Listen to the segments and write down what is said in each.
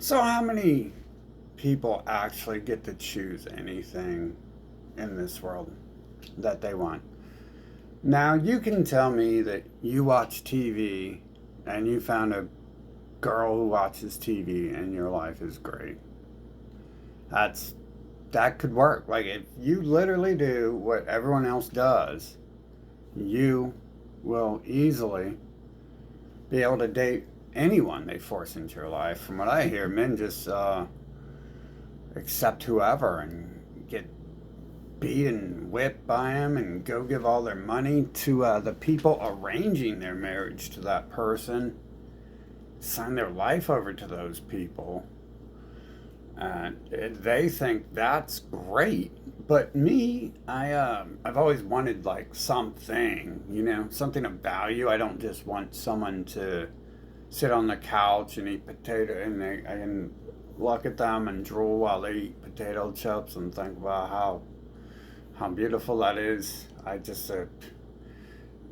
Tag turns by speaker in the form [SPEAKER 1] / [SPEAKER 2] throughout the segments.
[SPEAKER 1] So, how many people actually get to choose anything in this world that they want? Now, you can tell me that you watch TV and you found a girl who watches TV and your life is great. That's that could work. Like if you literally do what everyone else does, you will easily be able to date anyone they force into your life. From what I hear, men just accept whoever and get beat and whipped by them and go give all their money to the people arranging their marriage to that person, sign their life over to those people. And they think that's great. But me, I've always wanted like something, something of value. I don't just want someone to sit on the couch and eat potato, and I can look at them and drool while they eat potato chips and think about how beautiful that is.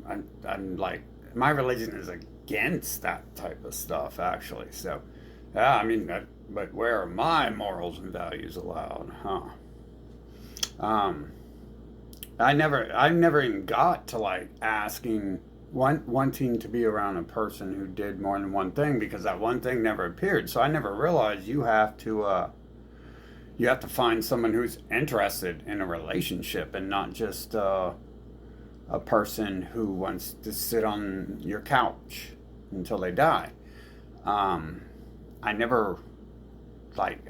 [SPEAKER 1] I'm like, my religion is against that type of stuff, actually. So, yeah, I mean, but where are my morals and values allowed, huh? Um, I never even got to like asking, wanting to be around a person who did more than one thing because that one thing never appeared. So I never realized you have to find someone who's interested in a relationship and not just a person who wants to sit on your couch until they die. Um, I never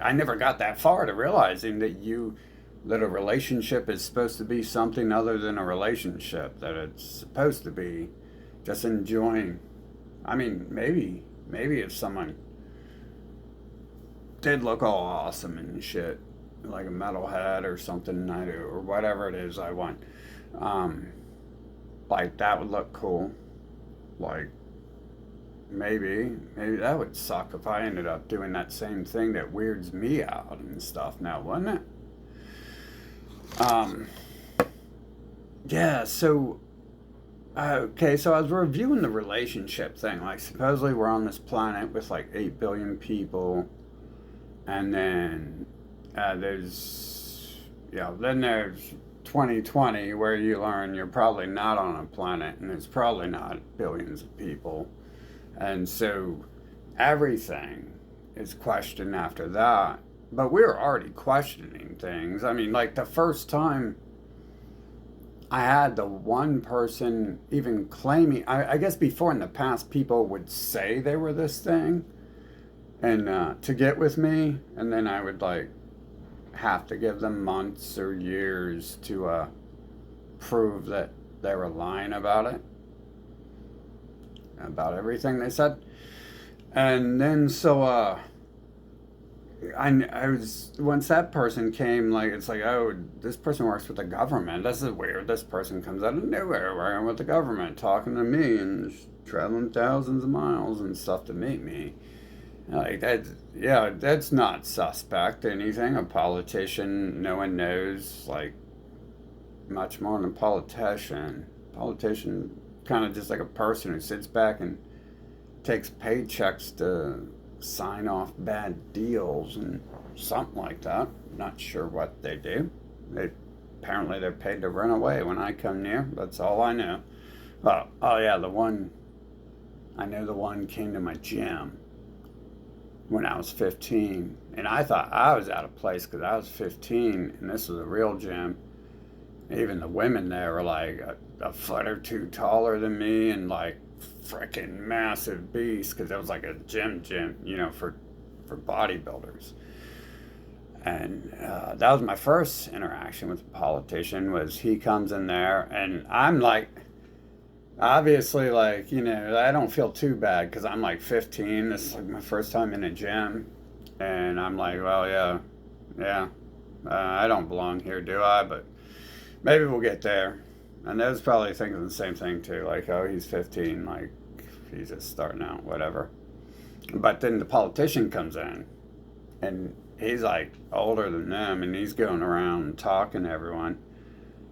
[SPEAKER 1] I never got that far to realizing that a relationship is supposed to be something other than a relationship, that it's supposed to be just enjoying. I mean, maybe if someone did look all awesome and shit, like a metalhead or something, I do, or whatever it is I want. Um, like that would look cool. Like maybe that would suck if I ended up doing that same thing that weirds me out and stuff now, wouldn't it? Yeah. So okay, so I was reviewing the relationship thing. Like supposedly we're on this planet with like 8 billion people, and then then there's 2020 where you learn you're probably not on a planet and there's probably not billions of people. And so everything is questioned after that. But we were already questioning things. I mean, like the first time I had the one person even claiming, I guess before in the past, people would say they were this thing and to get with me. And then I would like have to give them months or years to prove that they were lying about everything they said. And then I was once that person came, like it's like, oh, this person works with the government. This is weird. This person comes out of nowhere working with the government, talking to me and traveling thousands of miles and stuff to meet me. Like that, yeah, that's not suspect or anything. A politician, no one knows like much more than a politician. Politician, kind of just like a person who sits back and takes paychecks to sign off bad deals and something like that. Not sure what they do. They apparently they're paid to run away when I come near. That's all I know. Oh yeah, the one came to my gym when I was 15, and I thought I was out of place because I was 15, and this was a real gym. Even the women there were like a foot or two taller than me, and like freaking massive beasts because it was like a gym, for bodybuilders. And that was my first interaction with a politician. Was he comes in there, and I'm like, obviously, like I don't feel too bad because I'm like 15. This is like my first time in a gym, and I'm like, well, yeah, I don't belong here, do I? But maybe we'll get there. And they was probably thinking the same thing too, like, oh, he's 15, like he's just starting out, whatever. But then the politician comes in, and he's like older than them, and he's going around talking to everyone.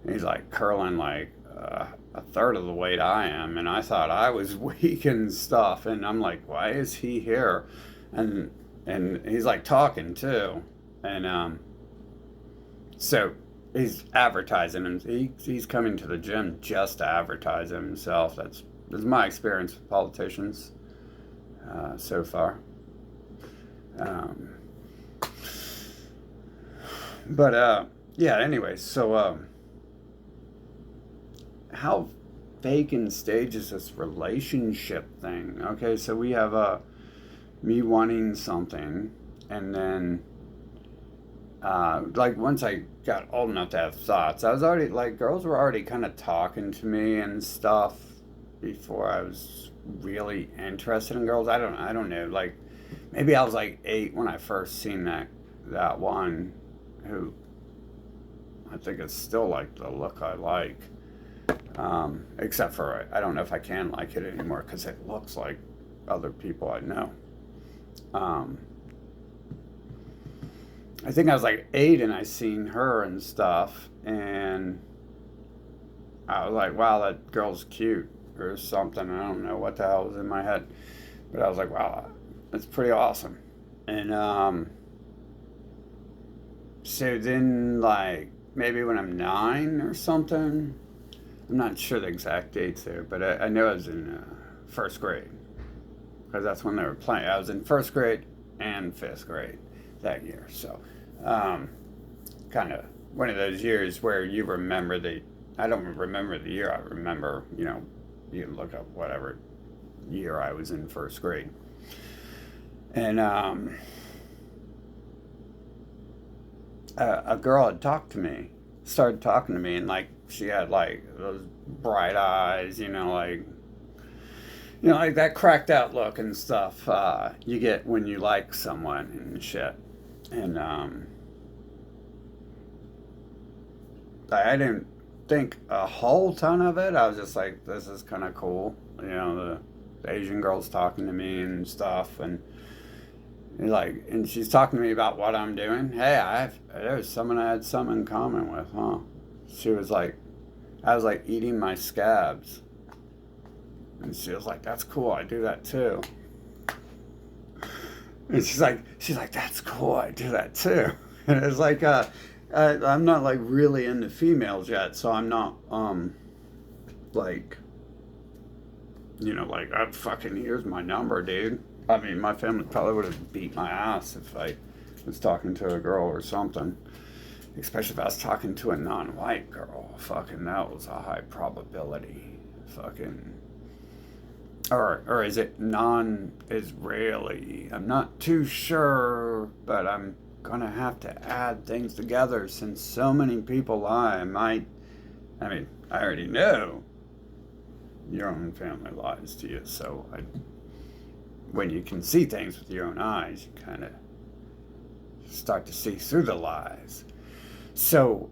[SPEAKER 1] And he's like curling like a third of the weight I am, and I thought I was weak and stuff. And I'm like, why is he here? And and he's like talking too, and so he's advertising him. He's coming to the gym just to advertise himself. That's my experience with politicians so far. Um, but yeah. Anyway, so how fake and staged is this relationship thing? Okay, so we have me wanting something, and then like once I got old enough to have thoughts, I was already like girls were already kind of talking to me and stuff before I was really interested in girls. I don't know. Like maybe I was like 8 when I first seen that one who I think it's still like the look I like. Except for I don't know if I can like it anymore because it looks like other people I know. Um, I think I was like 8 and I seen her and stuff, and I was like, wow, that girl's cute or something. I don't know what the hell was in my head, but I was like, wow, that's pretty awesome. And so then, like, maybe when I'm 9 or something, I'm not sure the exact dates there, but I know I was in first grade because that's when they were playing. I was in first grade and fifth grade that year. So, kind of one of those years where you remember I don't remember the year. I remember, you can look up whatever year I was in first grade. And a girl had started talking to me, and like she had like those bright eyes, like that cracked out look and stuff you get when you like someone and shit. And I didn't think a whole ton of it. I was just like, this is kind of cool, the Asian girl's talking to me and stuff, and and she's talking to me about what I'm doing. Hey, there's someone I had something in common with, huh? She was like, I was like eating my scabs, and she was like, that's cool. I do that too. And she's like, that's cool. I do that too. And it's like, I'm not like really into females yet, so I'm not like, like here's my number, dude. I mean, my family probably would have beat my ass if I was talking to a girl or something. Especially if I was talking to a non-white girl. Fucking, that was a high probability. Fucking. Or is it non-Israeli? I'm not too sure, but I'm gonna have to add things together since so many people lie. I already know your own family lies to you, so when you can see things with your own eyes, you kind of start to see through the lies. So,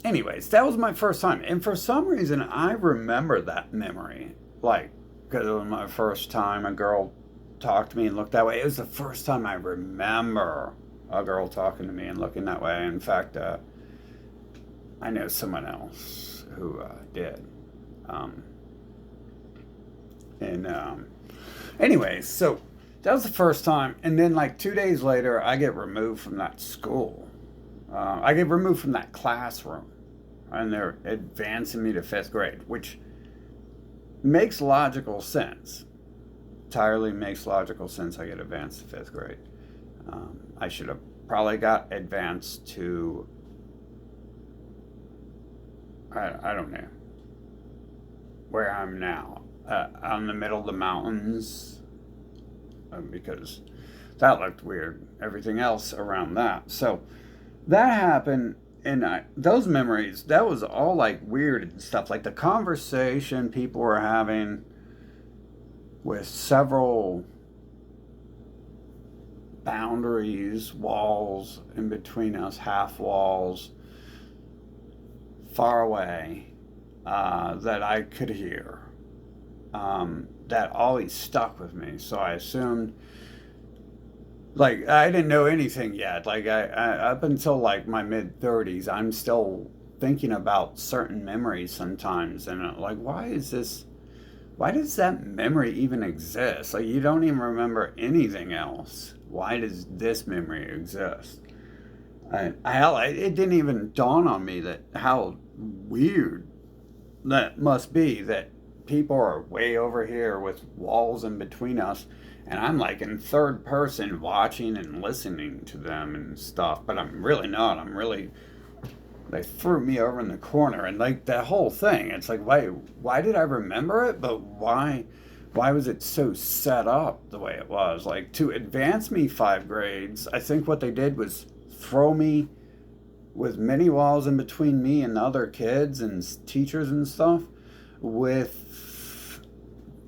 [SPEAKER 1] anyways, that was my first time. And for some reason, I remember that memory. Like, because it was my first time a girl talked to me and looked that way. It was the first time I remember a girl talking to me and looking that way. In fact, I know someone else who did. Anyways, so that was the first time. And then, like 2 days later, I get removed from that school. I get removed from that classroom. And they're advancing me to fifth grade, which makes logical sense. Entirely makes logical sense. I get advanced to fifth grade. I should have probably got advanced to, I don't know, where I'm now. Out in the middle of the mountains, because that looked weird. Everything else around that. So that happened, and those memories, that was all like weird and stuff. Like the conversation people were having with several boundaries, walls in between us, half walls, far away, that I could hear. That always stuck with me. So I assumed, like, I didn't know anything yet. Like, I up until like my mid 30s, I'm still thinking about certain memories sometimes, and like, why does that memory even exist? Like, you don't even remember anything else. why does this memory exist? It didn't even dawn on me that how weird that must be that people are way over here with walls in between us, and I'm like in third person watching and listening to them and stuff, but I'm really not. I'm really, they threw me over in the corner, and like that whole thing, it's like, why did I remember it? But why was it so set up the way it was? Like, to advance me 5 grades, I think what they did was throw me with many walls in between me and other kids and teachers and stuff with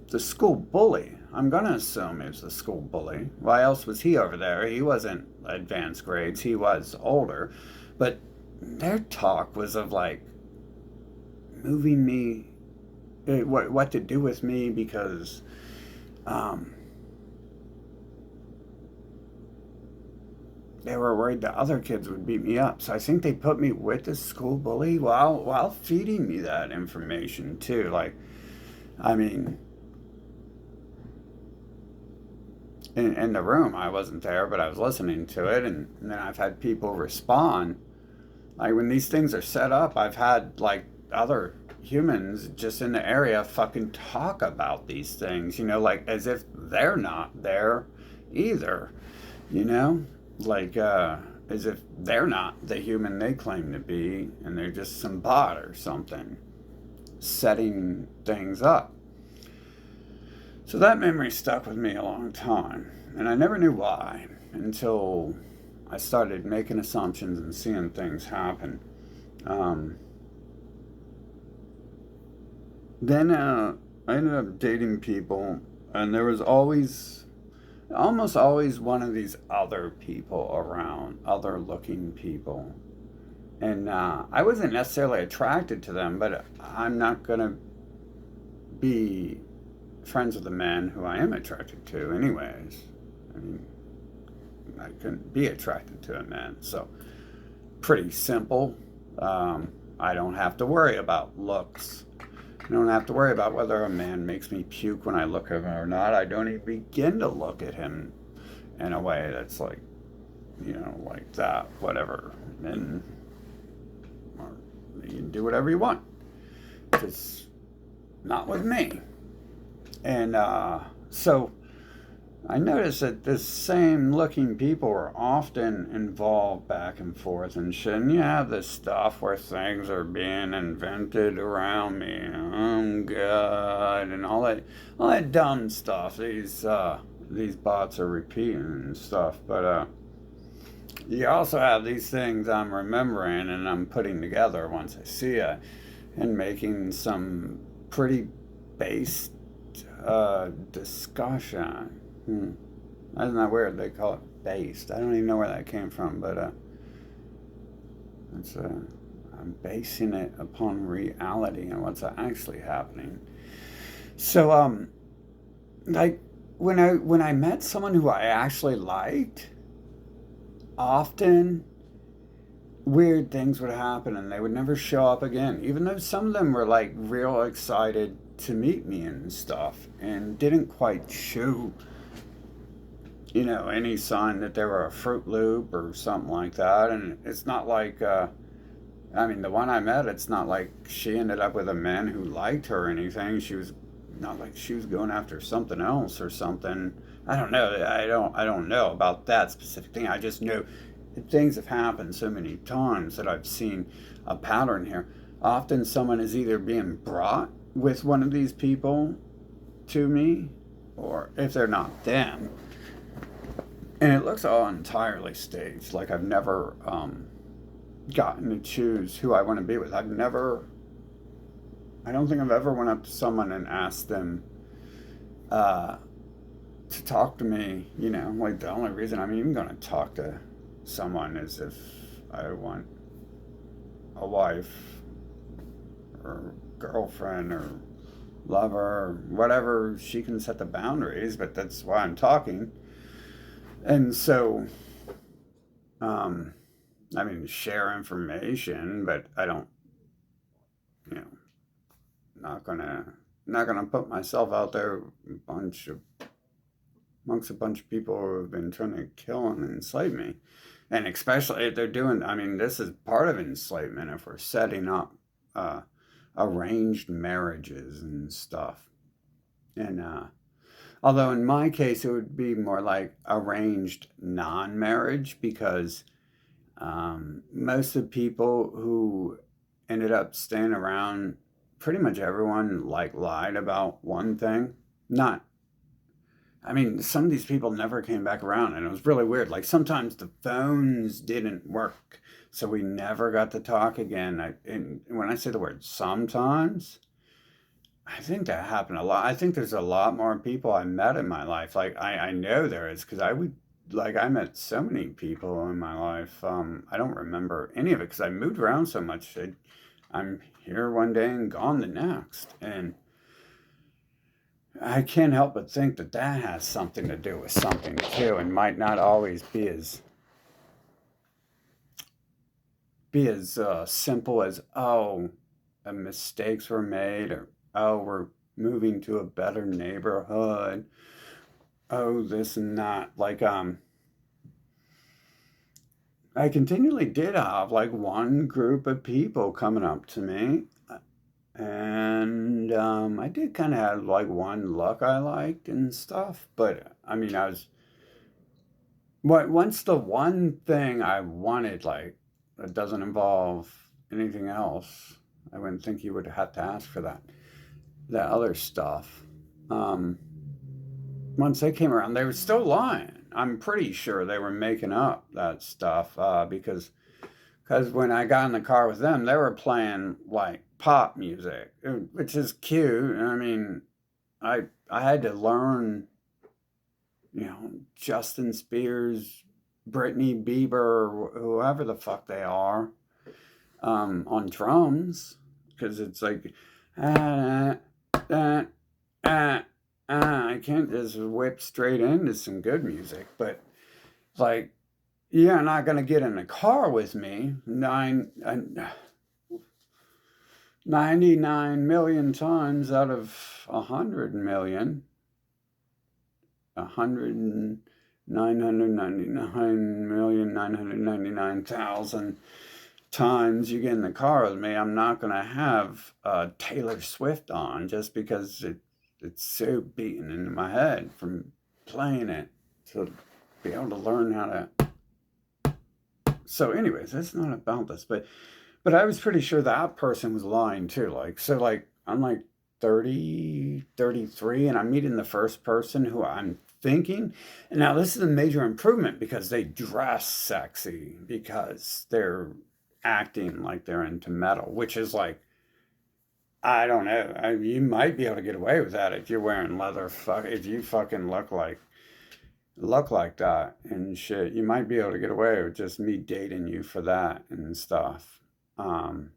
[SPEAKER 1] the school bully. I'm gonna assume it was the school bully. Why else was he over there? He wasn't advanced grades, he was older. But their talk was of like moving me, what to do with me, because um, they were worried that other kids would beat me up. So I think they put me with the school bully while feeding me that information too. Like, I mean, in the room, I wasn't there, but I was listening to it, and then I've had people respond. Like, when these things are set up, I've had like other humans just in the area fucking talk about these things, like as if they're not there either, you know? Like, as if they're not the human they claim to be, and they're just some bot or something setting things up. So that memory stuck with me a long time, and I never knew why until I started making assumptions and seeing things happen. Um, then I ended up dating people, and there was almost always one of these other people around, other looking people. And I wasn't necessarily attracted to them, but I'm not going to be friends with a man who I am attracted to, anyways. I mean, I couldn't be attracted to a man. So, pretty simple. I don't have to worry about looks. I don't have to worry about whether a man makes me puke when I look at him or not. I don't even begin to look at him in a way that's like, like that, whatever. And or you can do whatever you want. Just not with me. And so I noticed that the same looking people are often involved back and forth and shit. And you have this stuff where things are being invented around me. Oh God, and all that dumb stuff. These bots are repeating and stuff. But you also have these things I'm remembering and I'm putting together once I see it, and making some pretty based discussion. Isn't that weird? They call it based. I don't even know where that came from, but I'm basing it upon reality and what's actually happening. So, like when I met someone who I actually liked, often weird things would happen and they would never show up again, even though some of them were like real excited to meet me and stuff, and didn't quite show any sign that they were a Fruit Loop or something like that. And it's not like, I mean, the one I met, it's not like she ended up with a man who liked her or anything. She was not like she was going after something else or something. I don't know. I don't know about that specific thing. I just know things have happened so many times that I've seen a pattern here. Often someone is either being brought with one of these people to me, or if they're not them, and it looks all entirely staged. Like, I've never gotten to choose who I want to be with. I don't think I've ever went up to someone and asked them to talk to me. Like, the only reason I'm even going to talk to someone is if I want a wife or girlfriend or lover or whatever. She can set the boundaries, but that's why I'm talking. And so, I mean, share information, but I don't, not gonna put myself out there with a bunch of, amongst a bunch of people who have been trying to kill and enslave me. And especially if they're doing, I mean, this is part of enslavement if we're setting up uh, arranged marriages and stuff. And although in my case, it would be more like arranged non marriage because most of the people who ended up staying around, pretty much everyone like lied about one thing. Not, I mean, some of these people never came back around, and it was really weird. Like sometimes the phones didn't work, so we never got to talk again. And when I say the word sometimes, I think that happened a lot. I think there's a lot more people I met in my life. Like I know there is because I would like I met so many people in my life. I don't remember any of it because I moved around so much. I'm here one day and gone the next, and I can't help but think that that has something to do with something too, and might not always be as simple as oh, mistakes were made, or oh, we're moving to a better neighborhood, oh, this and that. Like I continually did have like one group of people coming up to me, and I did kind of have like one look I liked and stuff. But I mean, I was once the one thing I wanted, like that doesn't involve anything else. I wouldn't think you would have to ask for that. That other stuff. Um, Once they came around, they were still lying. I'm pretty sure they were making up that stuff because when I got in the car with them, they were playing like pop music, which is cute. I mean, I had to learn, Justin Spears, Britney Bieber, whoever the fuck they are, on drums because it's like ah, ah, ah, I can't just whip straight into some good music, but like you're not gonna get in a car with me 99 million times out of 100 million, 100,999,999,000 times you get in the car with me. I'm not gonna have Taylor Swift on just because it's so beaten into my head from playing it to be able to learn how to. So, anyways, that's not about this, but I was pretty sure that person was lying too. Like, so, like, I'm like 30, 33, and I'm meeting the first person who I'm thinking. And now this is a major improvement because they dress sexy because they're acting like they're into metal, which is like, I don't know. You might be able to get away with that if you're wearing leather. If you fucking look like that and shit, you might be able to get away with just me dating you for that and stuff. Um,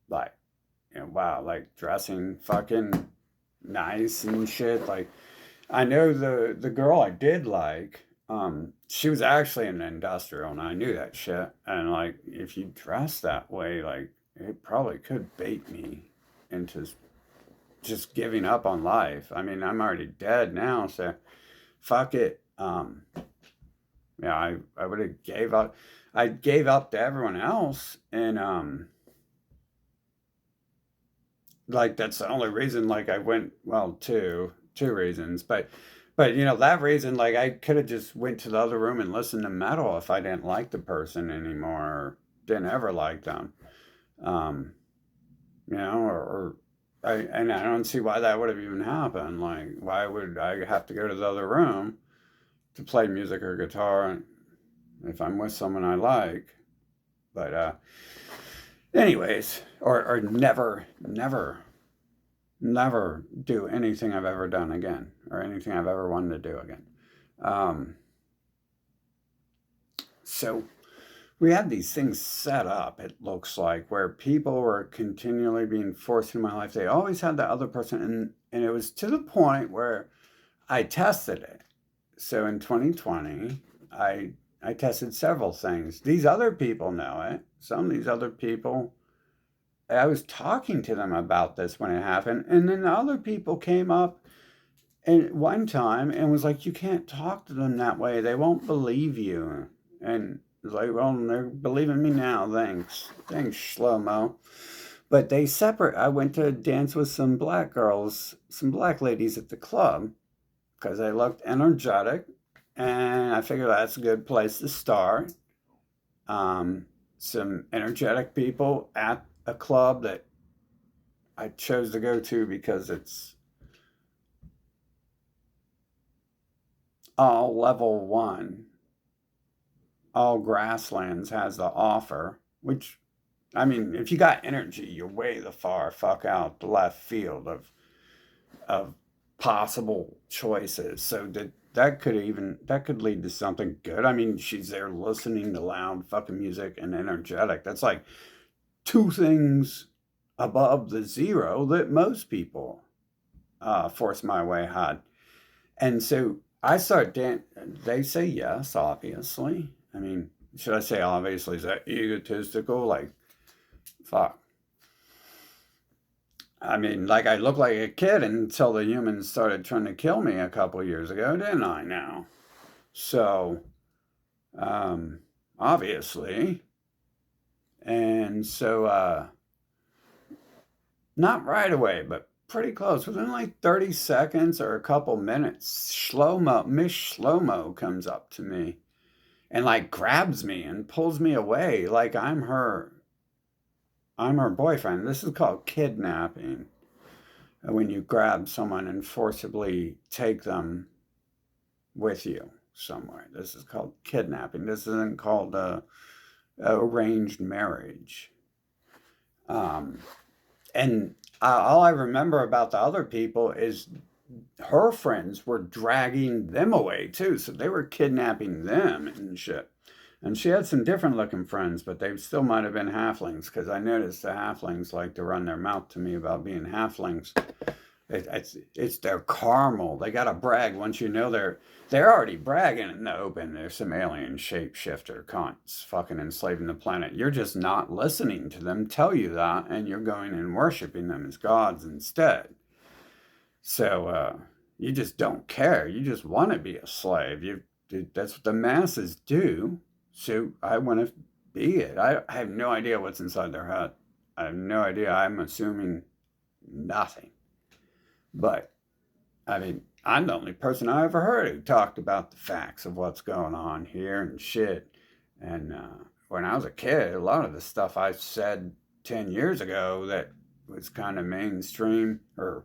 [SPEAKER 1] like, wow, like dressing fucking nice and shit. Like, I know the girl I did like. She was actually an industrial, and I knew that shit. And like, if you dress that way, like, it probably could bait me into just giving up on life. I mean, I'm already dead now, so fuck it. Yeah, I would have gave up. I gave up to everyone else, and like that's the only reason. Like I went, well, two reasons, but that reason, like I could have just went to the other room and listened to metal if I didn't like the person anymore, or didn't ever like them. Um, or and I don't see why that would have even happened. Like, why would I have to go to the other room to play music or guitar if I'm with someone I like? But anyways, or never do anything I've ever done again, or anything I've ever wanted to do again. Um, so we had these things set up, it looks like, where people were continually being forced through my life. They always had that other person, and it was to the point where I tested it. So in 2020, I tested several things. These other people know it. Some of these other people, I was talking to them about this when it happened, and then the other people came up and one time and was like, you can't talk to them that way. They won't believe you. And it's like, well, they're believing me now. Thanks. Thanks, Shlomo. But they separate. I went to dance with some black girls, some black ladies at the club because they looked energetic. And I figured that's a good place to start. Um, some energetic people at a club that I chose to go to because it's all level one, all grasslands has to offer, which, I mean, if you got energy, you're way the far fuck out the left field of possible choices. So that could lead to something good. I mean, she's there listening to loud fucking music and energetic. That's like two things above the zero that most people force my way had. And so I start they say yes, obviously. I mean, should I say obviously? Is that egotistical? Like, fuck. I mean, like I looked like a kid until the humans started trying to kill me a couple years ago, didn't I now? So, um, obviously. And so, not right away, but pretty close. Within like 30 seconds or a couple minutes, Miss Shlomo comes up to me and like grabs me and pulls me away like I'm her boyfriend. This is called kidnapping. When you grab someone and forcibly take them with you somewhere. This is called kidnapping. This isn't called arranged marriage. Um, and all I remember about the other people is her friends were dragging them away too. So they were kidnapping them and shit. And she had some different looking friends, but they still might have been halflings because I noticed the halflings like to run their mouth to me about being halflings. It's their caramel. They gotta brag once you know they're already bragging in the open. There's some alien shapeshifter cunts fucking enslaving the planet. You're just not listening to them tell you that, and you're going and worshiping them as gods instead. So you just don't care. You just want to be a slave. That's what the masses do. So I want to be it. I have no idea what's inside their head. I have no idea. I'm assuming nothing. But I mean, I'm the only person I ever heard who talked about the facts of what's going on here and shit. And when I was a kid, a lot of the stuff I said 10 years ago that was kind of mainstream or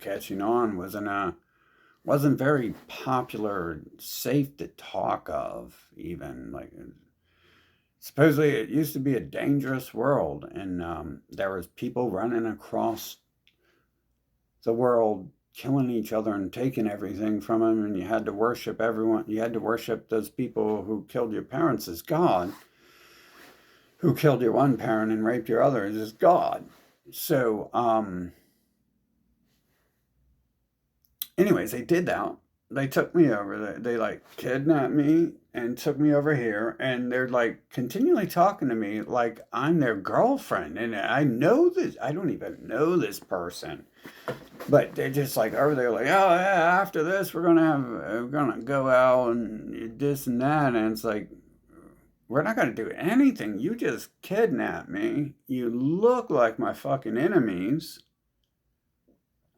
[SPEAKER 1] catching on wasn't very popular, safe to talk of even. Like supposedly it used to be a dangerous world, and there was people running across the world killing each other and taking everything from them, and you had to worship everyone. You had to worship those people who killed your parents as God, who killed your one parent and raped your others as God. So anyways, they did that. They took me over. They like kidnapped me and took me over here, and they're like continually talking to me like I'm their girlfriend, and I know this. I don't even know this person, but they're just like over there, like, oh yeah, after this we're gonna go out and this and that, and it's like we're not gonna do anything. You just kidnapped me. You look like my fucking enemies.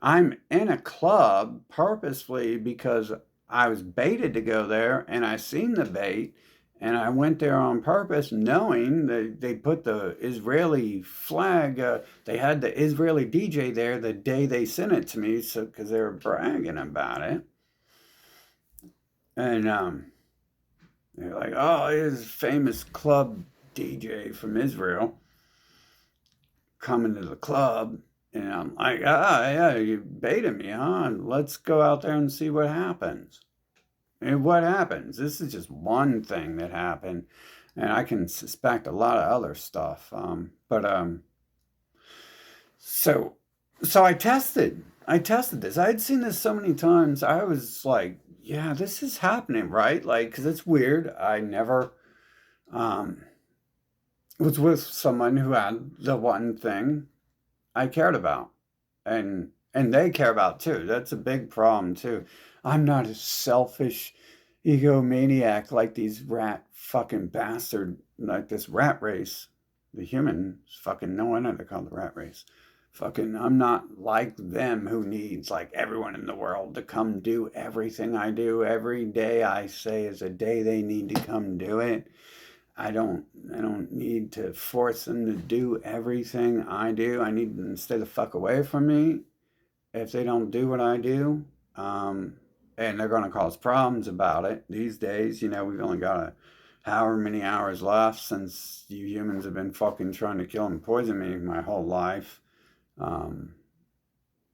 [SPEAKER 1] I'm in a club purposefully because I was baited to go there and I seen the bait and I went there on purpose knowing that they put the Israeli flag, they had the Israeli DJ there the day they sent it to me, so because they were bragging about it. And they're like, oh, here's a famous club DJ from Israel coming to the club. And I'm like, ah, yeah, you baited me, huh? Let's go out there and see what happens. And what happens? This is just one thing that happened, and I can suspect a lot of other stuff. So, so I tested this. I had seen this so many times. I was like, yeah, this is happening, right? Like, because it's weird. I never um, was with someone who had the one thing I cared about. And And they care about too. That's a big problem too. I'm not a selfish egomaniac like these rat fucking bastard, like this rat race. The humans fucking, no wonder they're called the rat race. Fucking, I'm not like them who needs like everyone in the world to come do everything I do. Every day I say is a day they need to come do it. I don't need to force them to do everything I do. I need them to stay the fuck away from me if they don't do what I do. Um, and they're going to cause problems about it. These days, we've only got however many hours left since you humans have been fucking trying to kill and poison me my whole life. Um,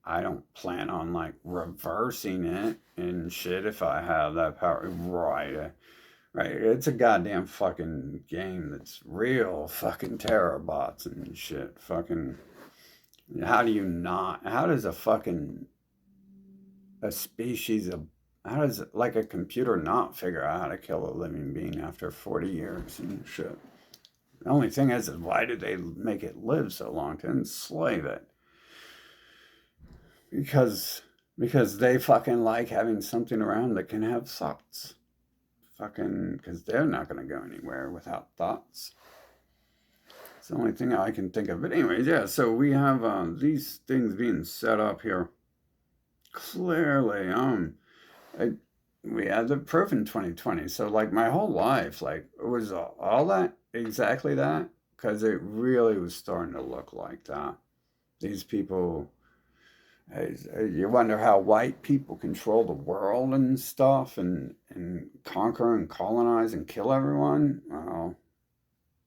[SPEAKER 1] I don't plan on like reversing it and shit if I have that power. Right. It's a goddamn fucking game that's real fucking terror bots and shit. Fucking. How do you not? How does a species of how does like a computer not figure out how to kill a living being after 40 years and shit? The only thing is why did they make it live so long to enslave it? Because they fucking like having something around that can have thoughts. Fucking because they're not gonna go anywhere without thoughts. It's the only thing I can think of. But anyways, yeah. So we have these things being set up here. Clearly, we had the proof in 2020. So like my whole life, like it was all that exactly that because it really was starting to look like that. These people, you wonder how white people control the world and stuff and conquer and colonize and kill everyone. Well,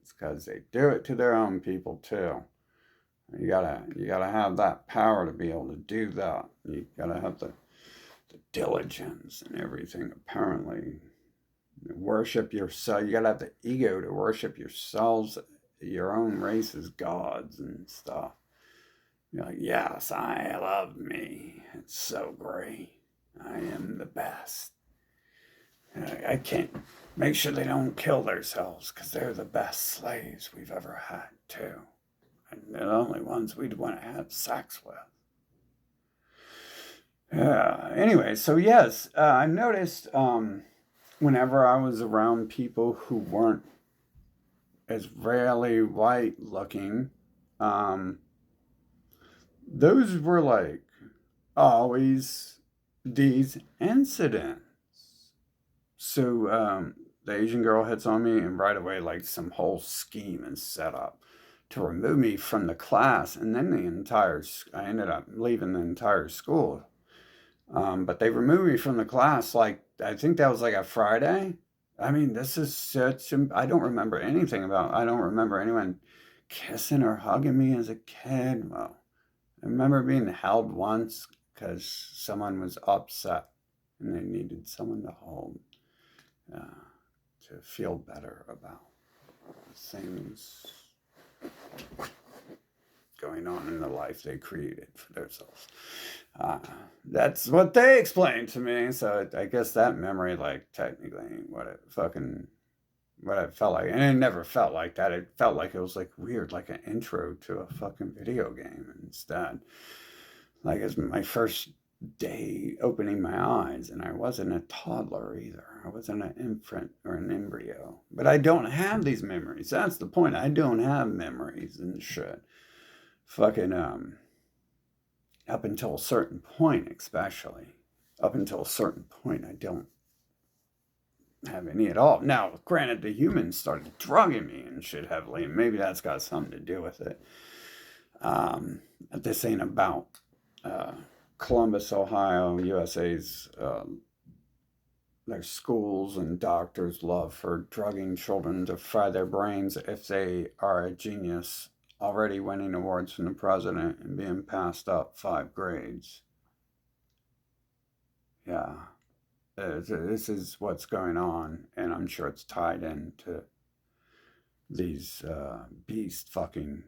[SPEAKER 1] it's because they do it to their own people too. You gotta have that power to be able to do that. You gotta have the diligence and everything. Apparently, worship yourself. You gotta have the ego to worship yourselves, your own race as gods and stuff. You're like, yes, I love me. It's so great. I am the best. I can't make sure they don't kill themselves because they're the best slaves we've ever had too. And they're the only ones we'd want to have sex with. Yeah. Anyway, so yes, I noticed whenever I was around people who weren't as rarely white looking, um, those were like always these incidents. So the Asian girl hits on me, and right away, like some whole scheme is set up to remove me from the class, and then I ended up leaving the entire school. But they removed me from the class, like, I think that was like a Friday. I mean, this is I don't remember I don't remember anyone kissing or hugging me as a kid. Well, I remember being held once because someone was upset and they needed someone to hold uh, to feel better about things going on in the life they created for themselves. Uh, that's what they explained to me. So I guess that memory, like, technically, what it felt like, and it never felt like that. It felt like it was like weird, like an intro to a fucking video game instead. Like it's my first day opening my eyes, and I wasn't a toddler either. I wasn't an infant or an embryo. But I don't have these memories. That's the point. I don't have memories and shit. Fucking up until a certain point, especially. Up until a certain point, I don't have any at all. Now, granted, the humans started drugging me and shit heavily, and maybe that's got something to do with it. This ain't about Columbus, Ohio, USA's their schools and doctors' love for drugging children to fry their brains if they are a genius, already winning awards from the president and being passed up 5 grades. Yeah. This is what's going on, and I'm sure it's tied into these beasts fucking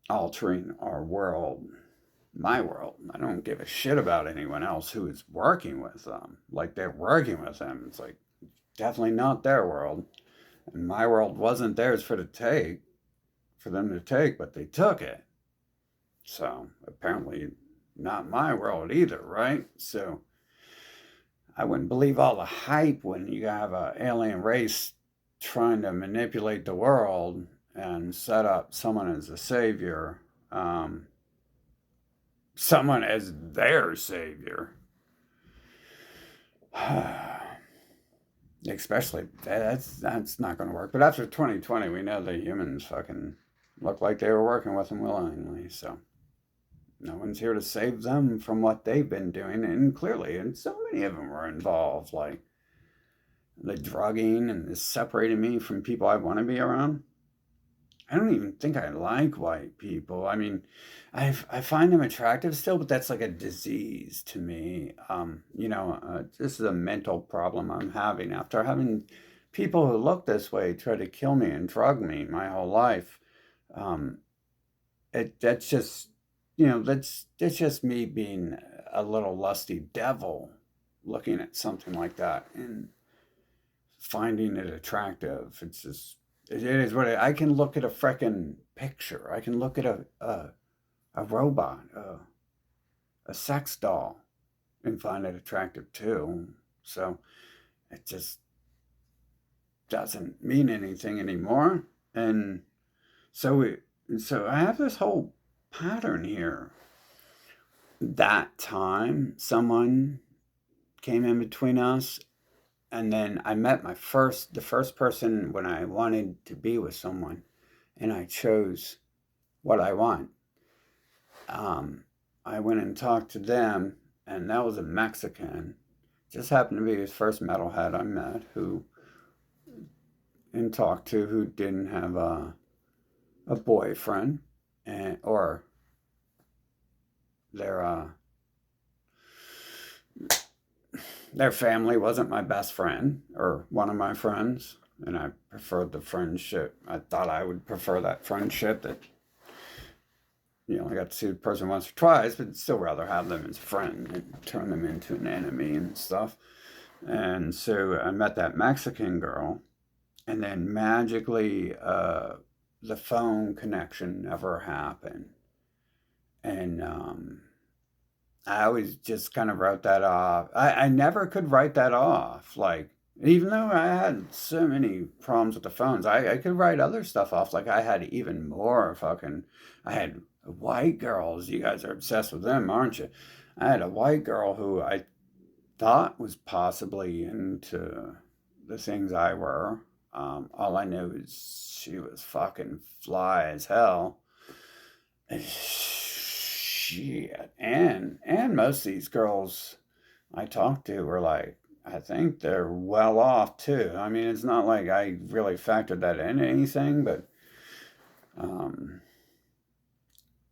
[SPEAKER 1] altering our world, my world. I don't give a shit about anyone else who is working with them. Like they're working with them. It's like definitely not their world. And my world wasn't theirs for them to take, but they took it. So apparently not my world either, right? So I wouldn't believe all the hype when you have an alien race trying to manipulate the world and set up someone as a savior, um, someone as their savior. Especially that's not going to work. But after 2020, we know the humans fucking look like they were working with them willingly. So no one's here to save them from what they've been doing, and clearly, and so many of them were involved, like the drugging and this separating me from people I want to be around. I don't even think I like white people. I mean, I find them attractive still, but that's like a disease to me. This is a mental problem I'm having after having people who look this way try to kill me and drug me my whole life. Um, that's just that's just me being a little lusty devil looking at something like that and finding it attractive. It's just it is what I can look at a freaking picture. I can look at a robot, a sex doll, and find it attractive too. So it just doesn't mean anything anymore. And so so I have this whole pattern here. That time, someone came in between us, and then I met the first person when I wanted to be with someone, and I chose what I want. I went and talked to them, and that was a Mexican. Just happened to be his first metalhead I met, who and talked to who didn't have a boyfriend, or their their family wasn't my best friend or one of my friends, and I preferred the friendship. I thought I would prefer that friendship that I got to see the person once or twice, but still rather have them as a friend and turn them into an enemy and stuff. And so I met that Mexican girl, and then magically the phone connection never happened. And I always just kind of wrote that off. I never could write that off. Like, even though I had so many problems with the phones, I could write other stuff off. Like, I had even more I had white girls. You guys are obsessed with them, aren't you? I had a white girl who I thought was possibly into the things I were. All I knew is she was fucking fly as hell. Shit. And most of these girls I talked to were like, I think they're well off too. I mean, it's not like I really factored that in anything, but um,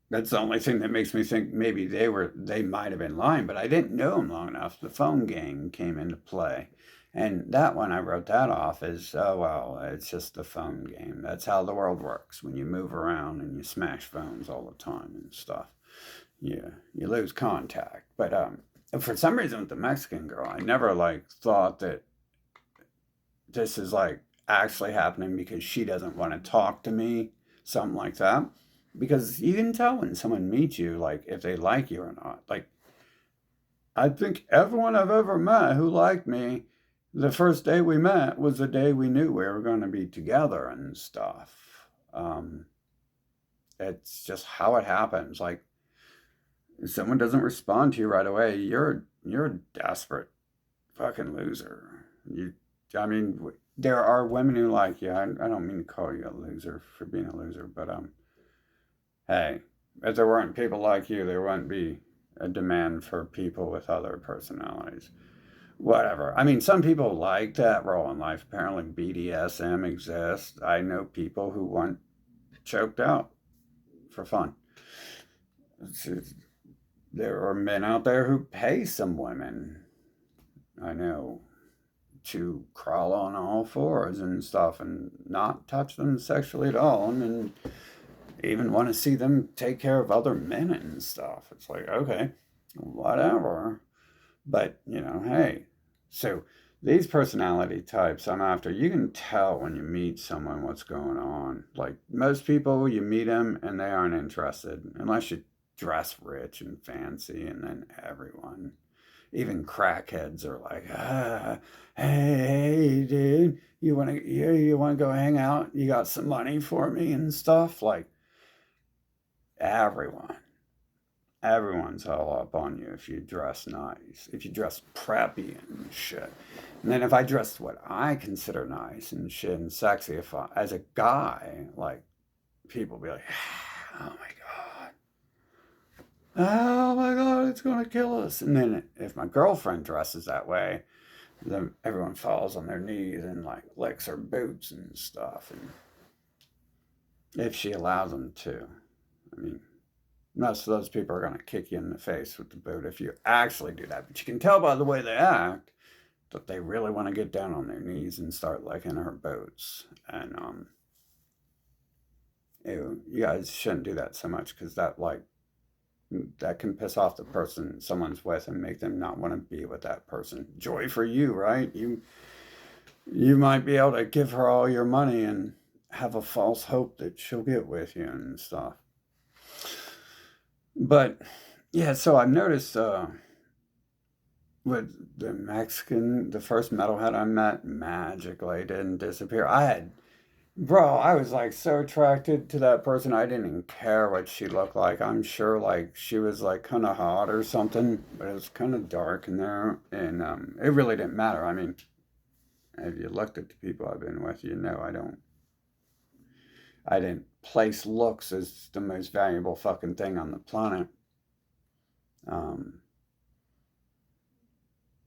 [SPEAKER 1] that's the only thing that makes me think maybe they might have been lying, but I didn't know them long enough. The phone game came into play. And that one, I wrote that off as, oh, well, it's just the phone game. That's how the world works when you move around and you smash phones all the time and stuff. You lose contact. But for some reason with the Mexican girl, I never like thought that this is like actually happening because she doesn't want to talk to me, something like that. Because you can tell when someone meets you, like if they like you or not. Like I think everyone I've ever met who liked me, the first day we met was the day we knew we were going to be together and stuff. It's just how it happens. Like if someone doesn't respond to you right away, you're a desperate fucking loser. I mean, there are women who like you. I don't mean to call you a loser for being a loser, but hey, if there weren't people like you, there wouldn't be a demand for people with other personalities. Whatever. I mean, some people like that role in life. Apparently, BDSM exists. I know people who want choked out for fun. There are men out there who pay some women, I know, to crawl on all fours and stuff and not touch them sexually at all, and then even want to see them take care of other men and stuff. It's like, okay, whatever. But, hey, so these personality types I'm after, you can tell when you meet someone what's going on. Like most people, you meet them and they aren't interested unless you dress rich and fancy, and then everyone, even crackheads, are like, hey, dude, you want to go hang out? You got some money for me and stuff? Like, everyone. Everyone's all up on you if you dress nice, if you dress preppy and shit. And then if I dressed what I consider nice and shit and sexy, if I, as a guy, like, people be like, oh my oh my God, it's gonna kill us. And then if my girlfriend dresses that way, then everyone falls on their knees and like licks her boots and stuff. And if she allows them to, I mean, most of those people are gonna kick you in the face with the boot if you actually do that. But you can tell by the way they act that they really want to get down on their knees and start licking her boots. And you guys shouldn't do that so much because that can piss off the person someone's with and make them not want to be with that person. Joy for you, right? You might be able to give her all your money and have a false hope that she'll get with you and stuff. But yeah, so I've noticed with the first metalhead I met magically didn't disappear. Bro, I was like so attracted to that person. I didn't even care what she looked like. I'm sure like she was like kind of hot or something, but it was kind of dark in there, and it really didn't matter. I mean, if you looked at the people I've been with, you know I didn't place looks as the most valuable fucking thing on the planet. Um,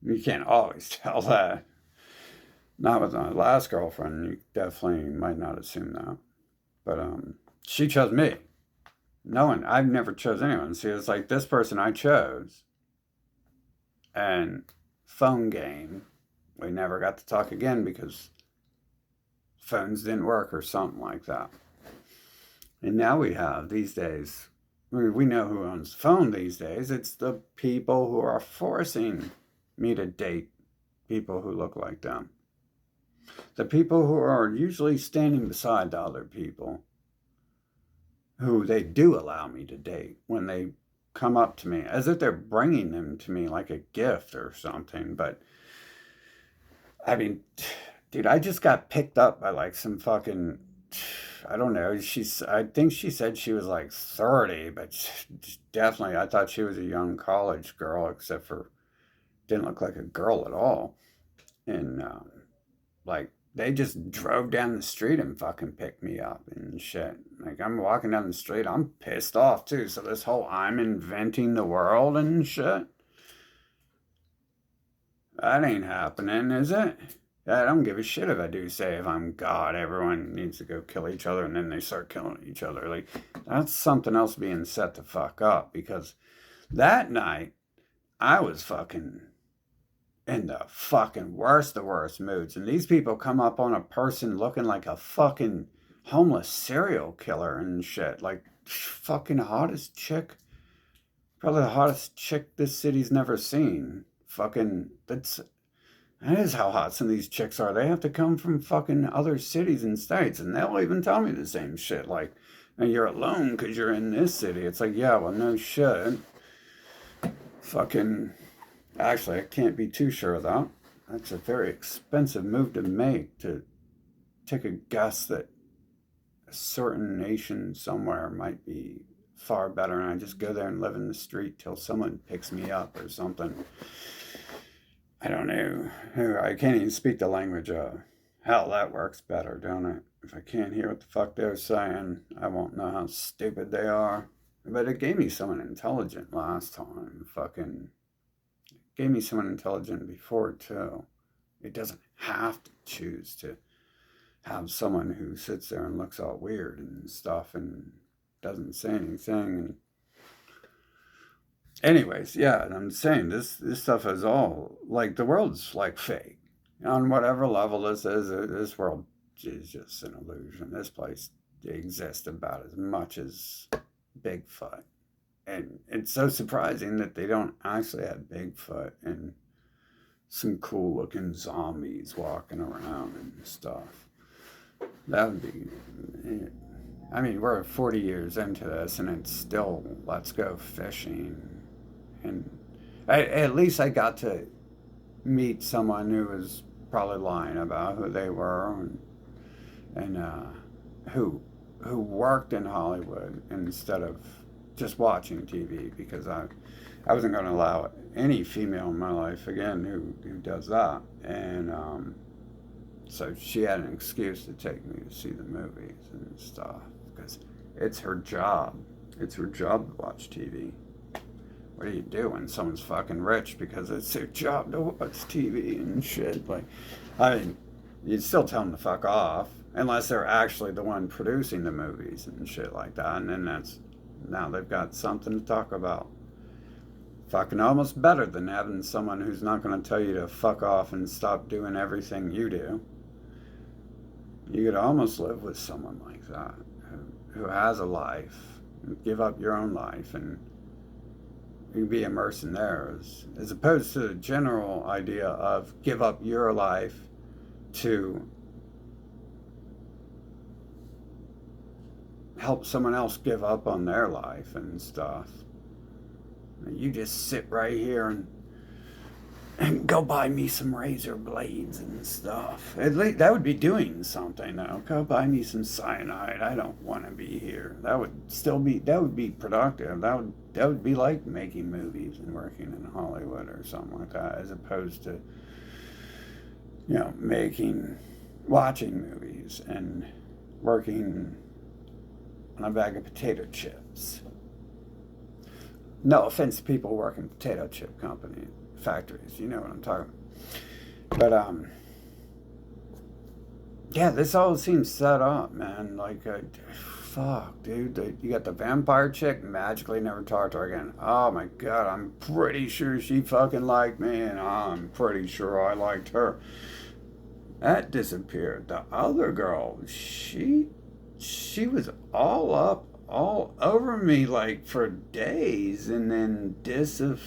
[SPEAKER 1] you can't always tell that. Not with my last girlfriend. You definitely might not assume that. But she chose me. No one, I've never chose anyone. See, it's like this person I chose, and phone game. We never got to talk again because phones didn't work or something like that. And now we have these days, we know who owns the phone these days. It's the people who are forcing me to date people who look like them. The people who are usually standing beside the other people who they do allow me to date when they come up to me as if they're bringing them to me like a gift or something. But I mean, dude, I just got picked up by like some fucking, I don't know. I think she said she was like 30, but definitely I thought she was a young college girl, except for didn't look like a girl at all. And like they just drove down the street and fucking picked me up and shit. Like I'm walking down the street, I'm pissed off too. So this whole I'm inventing the world and shit, that ain't happening, is it? I don't give a shit if I do say if I'm God, everyone needs to go kill each other and then they start killing each other. Like that's something else being set the fuck up because that night I was fucking in the fucking worst of worst moods. And these people come up on a person looking like a fucking homeless serial killer and shit. Like, fucking hottest chick. Probably the hottest chick this city's never seen. Fucking, that is how hot some of these chicks are. They have to come from fucking other cities and states. And they'll even tell me the same shit. Like, you're alone because you're in this city. It's like, yeah, well, no shit. Fucking... Actually, I can't be too sure of that. That's a very expensive move to make, to take a guess that a certain nation somewhere might be far better, and I just go there and live in the street till someone picks me up or something. I don't know. I can't even speak the language. Hell, that works better, don't it? If I can't hear what the fuck they're saying, I won't know how stupid they are. But it gave me someone intelligent last time. Fucking... gave me someone intelligent before too. It doesn't have to choose to have someone who sits there and looks all weird and stuff and doesn't say anything. And anyways, yeah, and I'm saying this stuff is all like the world's like fake. On whatever level this is, this world is just an illusion. This place exists about as much as Bigfoot. And it's so surprising that they don't actually have Bigfoot and some cool looking zombies walking around and stuff. That would be I mean, we're 40 years into this, and it's still let's go fishing. And at least I got to meet someone who was probably lying about who they were, and who worked in Hollywood instead of just watching TV, because I wasn't going to allow any female in my life again who does that. And so she had an excuse to take me to see the movies and stuff, because it's her job. It's her job to watch TV. What do you do when someone's fucking rich because it's their job to watch TV and shit? Like, I mean, you'd still tell them to fuck off, unless they're actually the one producing the movies and shit like that. And then now they've got something to talk about. Fucking almost better than having someone who's not going to tell you to fuck off and stop doing everything you do. You could almost live with someone like that, who has a life, give up your own life, and you be immersed in theirs, as opposed to the general idea of give up your life to help someone else give up on their life and stuff. You just sit right here and go buy me some razor blades and stuff. At least that would be doing something, though. Go buy me some cyanide. I don't want to be here. That would be productive. That would be like making movies and working in Hollywood or something like that, as opposed to, watching movies and working on a bag of potato chips. No offense to people working potato chip company factories, you know what I'm talking about. But yeah, this all seems set up, man. Like, fuck, dude. You got the vampire chick, magically never talked to her again. Oh my god, I'm pretty sure she fucking liked me, and I'm pretty sure I liked her. That disappeared. The other girl, she was all over me like for days, and then disappeared.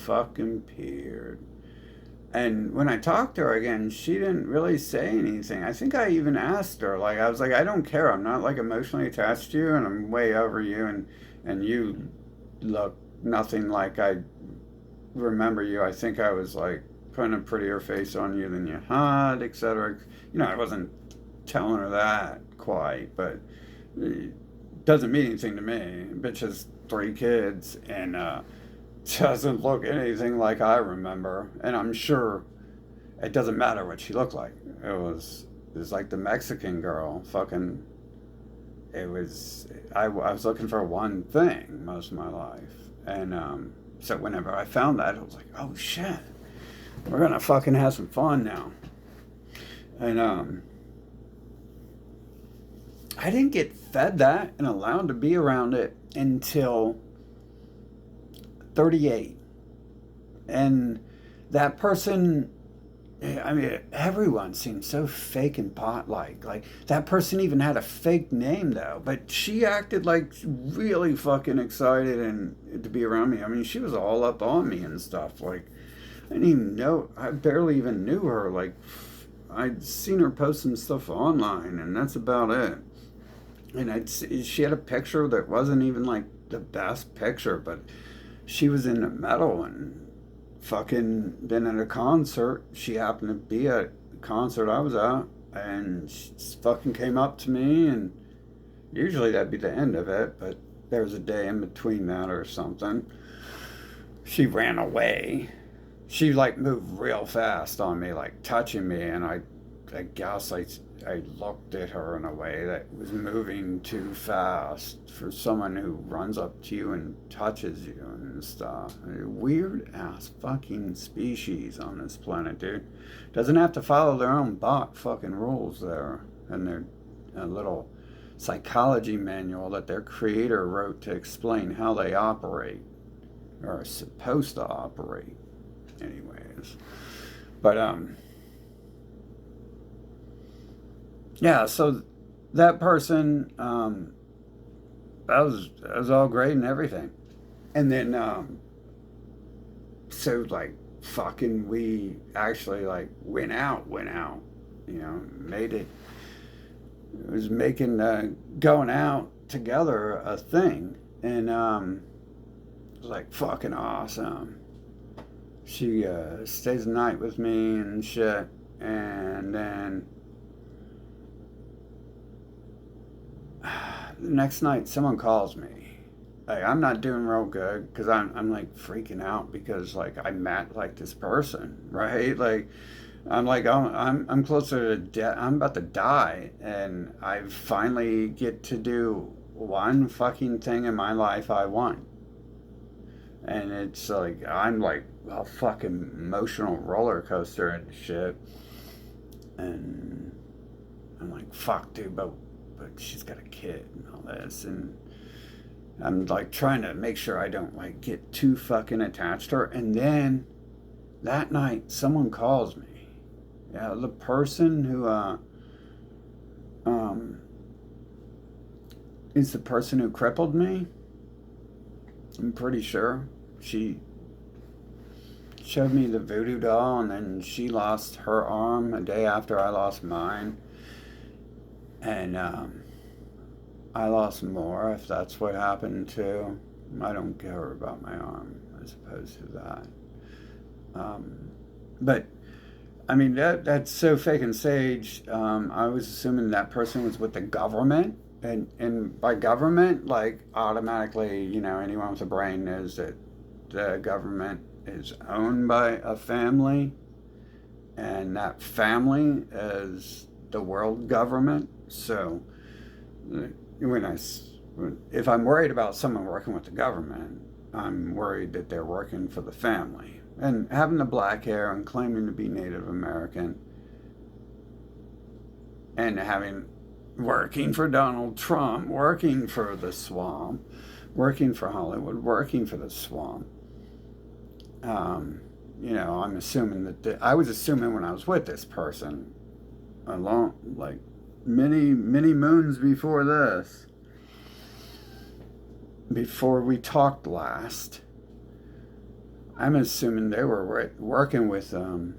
[SPEAKER 1] And when I talked to her again, she didn't really say anything. I think I even asked her, like, I was like, I don't care. I'm not like emotionally attached to you, and I'm way over you, and you look nothing like I remember you. I think I was like putting a prettier face on you than you had, etc. I wasn't telling her that quite, but it doesn't mean anything to me. Bitch has 3 kids and doesn't look anything like I remember, and I'm sure it doesn't matter what she looked like. It was like the Mexican girl. Fucking, I was looking for one thing most of my life, and so whenever I found that, I was like, oh shit, we're gonna fucking have some fun now. And I didn't get fed that and allowed to be around it until 38. And that person, I mean, everyone seemed so fake and pot-like. Like, that person even had a fake name, though. But she acted like really fucking excited and to be around me. I mean, she was all up on me and stuff. Like, I didn't even know, I barely even knew her. Like, I'd seen her post some stuff online, and that's about it. And she had a picture that wasn't even like the best picture, but she was into metal and fucking been at a concert. She happened to be at a concert I was at, and she fucking came up to me, and usually that'd be the end of it, but there was a day in between that or something. She ran away. She like moved real fast on me, like touching me, and I guess I looked at her in a way that was moving too fast for someone who runs up to you and touches you and stuff. Weird ass fucking species on this planet, dude. Doesn't have to follow their own fucking rules there, and their little psychology manual that their creator wrote to explain how they operate, or are supposed to operate anyways. But yeah, so that person, that was all great and everything. And then so like fucking we actually like went out, made it. It was making going out together a thing, and it was like fucking awesome. She stays the night with me and shit, and then the next night someone calls me. Like, I'm not doing real good because I'm like freaking out because like I met like this person, right? Like I'm like I'm closer to death. I'm about to die, and I finally get to do one fucking thing in my life I want, and it's like I'm like a fucking emotional roller coaster and shit, and I'm like fuck, dude, but she's got a kid and all this, and I'm like trying to make sure I don't like get too fucking attached to her, and then that night someone calls me. Yeah, the person who um is the person who crippled me. I'm pretty sure she showed me the voodoo doll, and then she lost her arm a day after I lost mine, and I lost more. If that's what happened too, I don't care about my arm as opposed to that. But I mean, that's so fake and sage. I was assuming that person was with the government, and by government, like automatically, anyone with a brain knows that the government is owned by a family, and that family is the world government. So, when if I'm worried about someone working with the government, I'm worried that they're working for the family. And having the black hair and claiming to be Native American and working for Donald Trump, working for the swamp, working for Hollywood, working for the swamp. I'm assuming I was assuming when I was with this person, like many, many moons before this, before we talked last, I'm assuming they were working with, the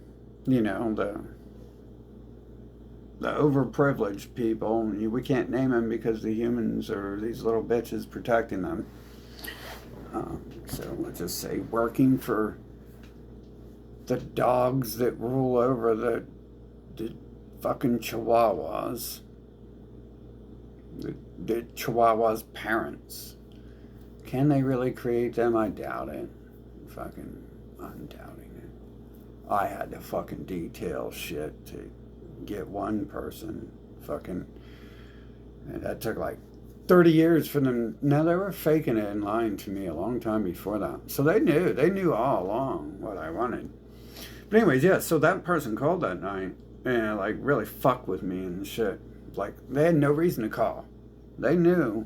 [SPEAKER 1] overprivileged people. We can't name them because the humans are these little bitches protecting them. So let's just say working for the dogs that rule over the fucking Chihuahuas. The Chihuahuas' parents. Can they really create them? I doubt it. I'm doubting it. I had to fucking detail shit to get one person fucking, and that took like 30 years for them. Now they were faking it and lying to me a long time before that. So they knew all along what I wanted. But anyways, yeah, so that person called that night and like really fucked with me and shit. Like they had no reason to call. They knew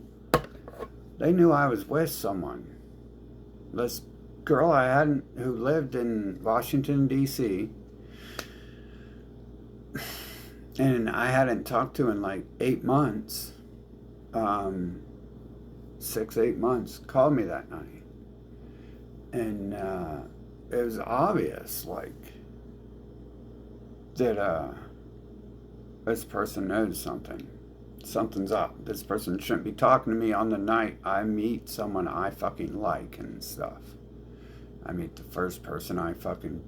[SPEAKER 1] I was with someone. This girl who lived in Washington, D.C., and I hadn't talked to in like 8 months, 6-8 months, called me that night. And it was obvious, like, that this person knows something. Something's up. This person shouldn't be talking to me on the night I meet someone I fucking like and stuff. I meet the first person I fucking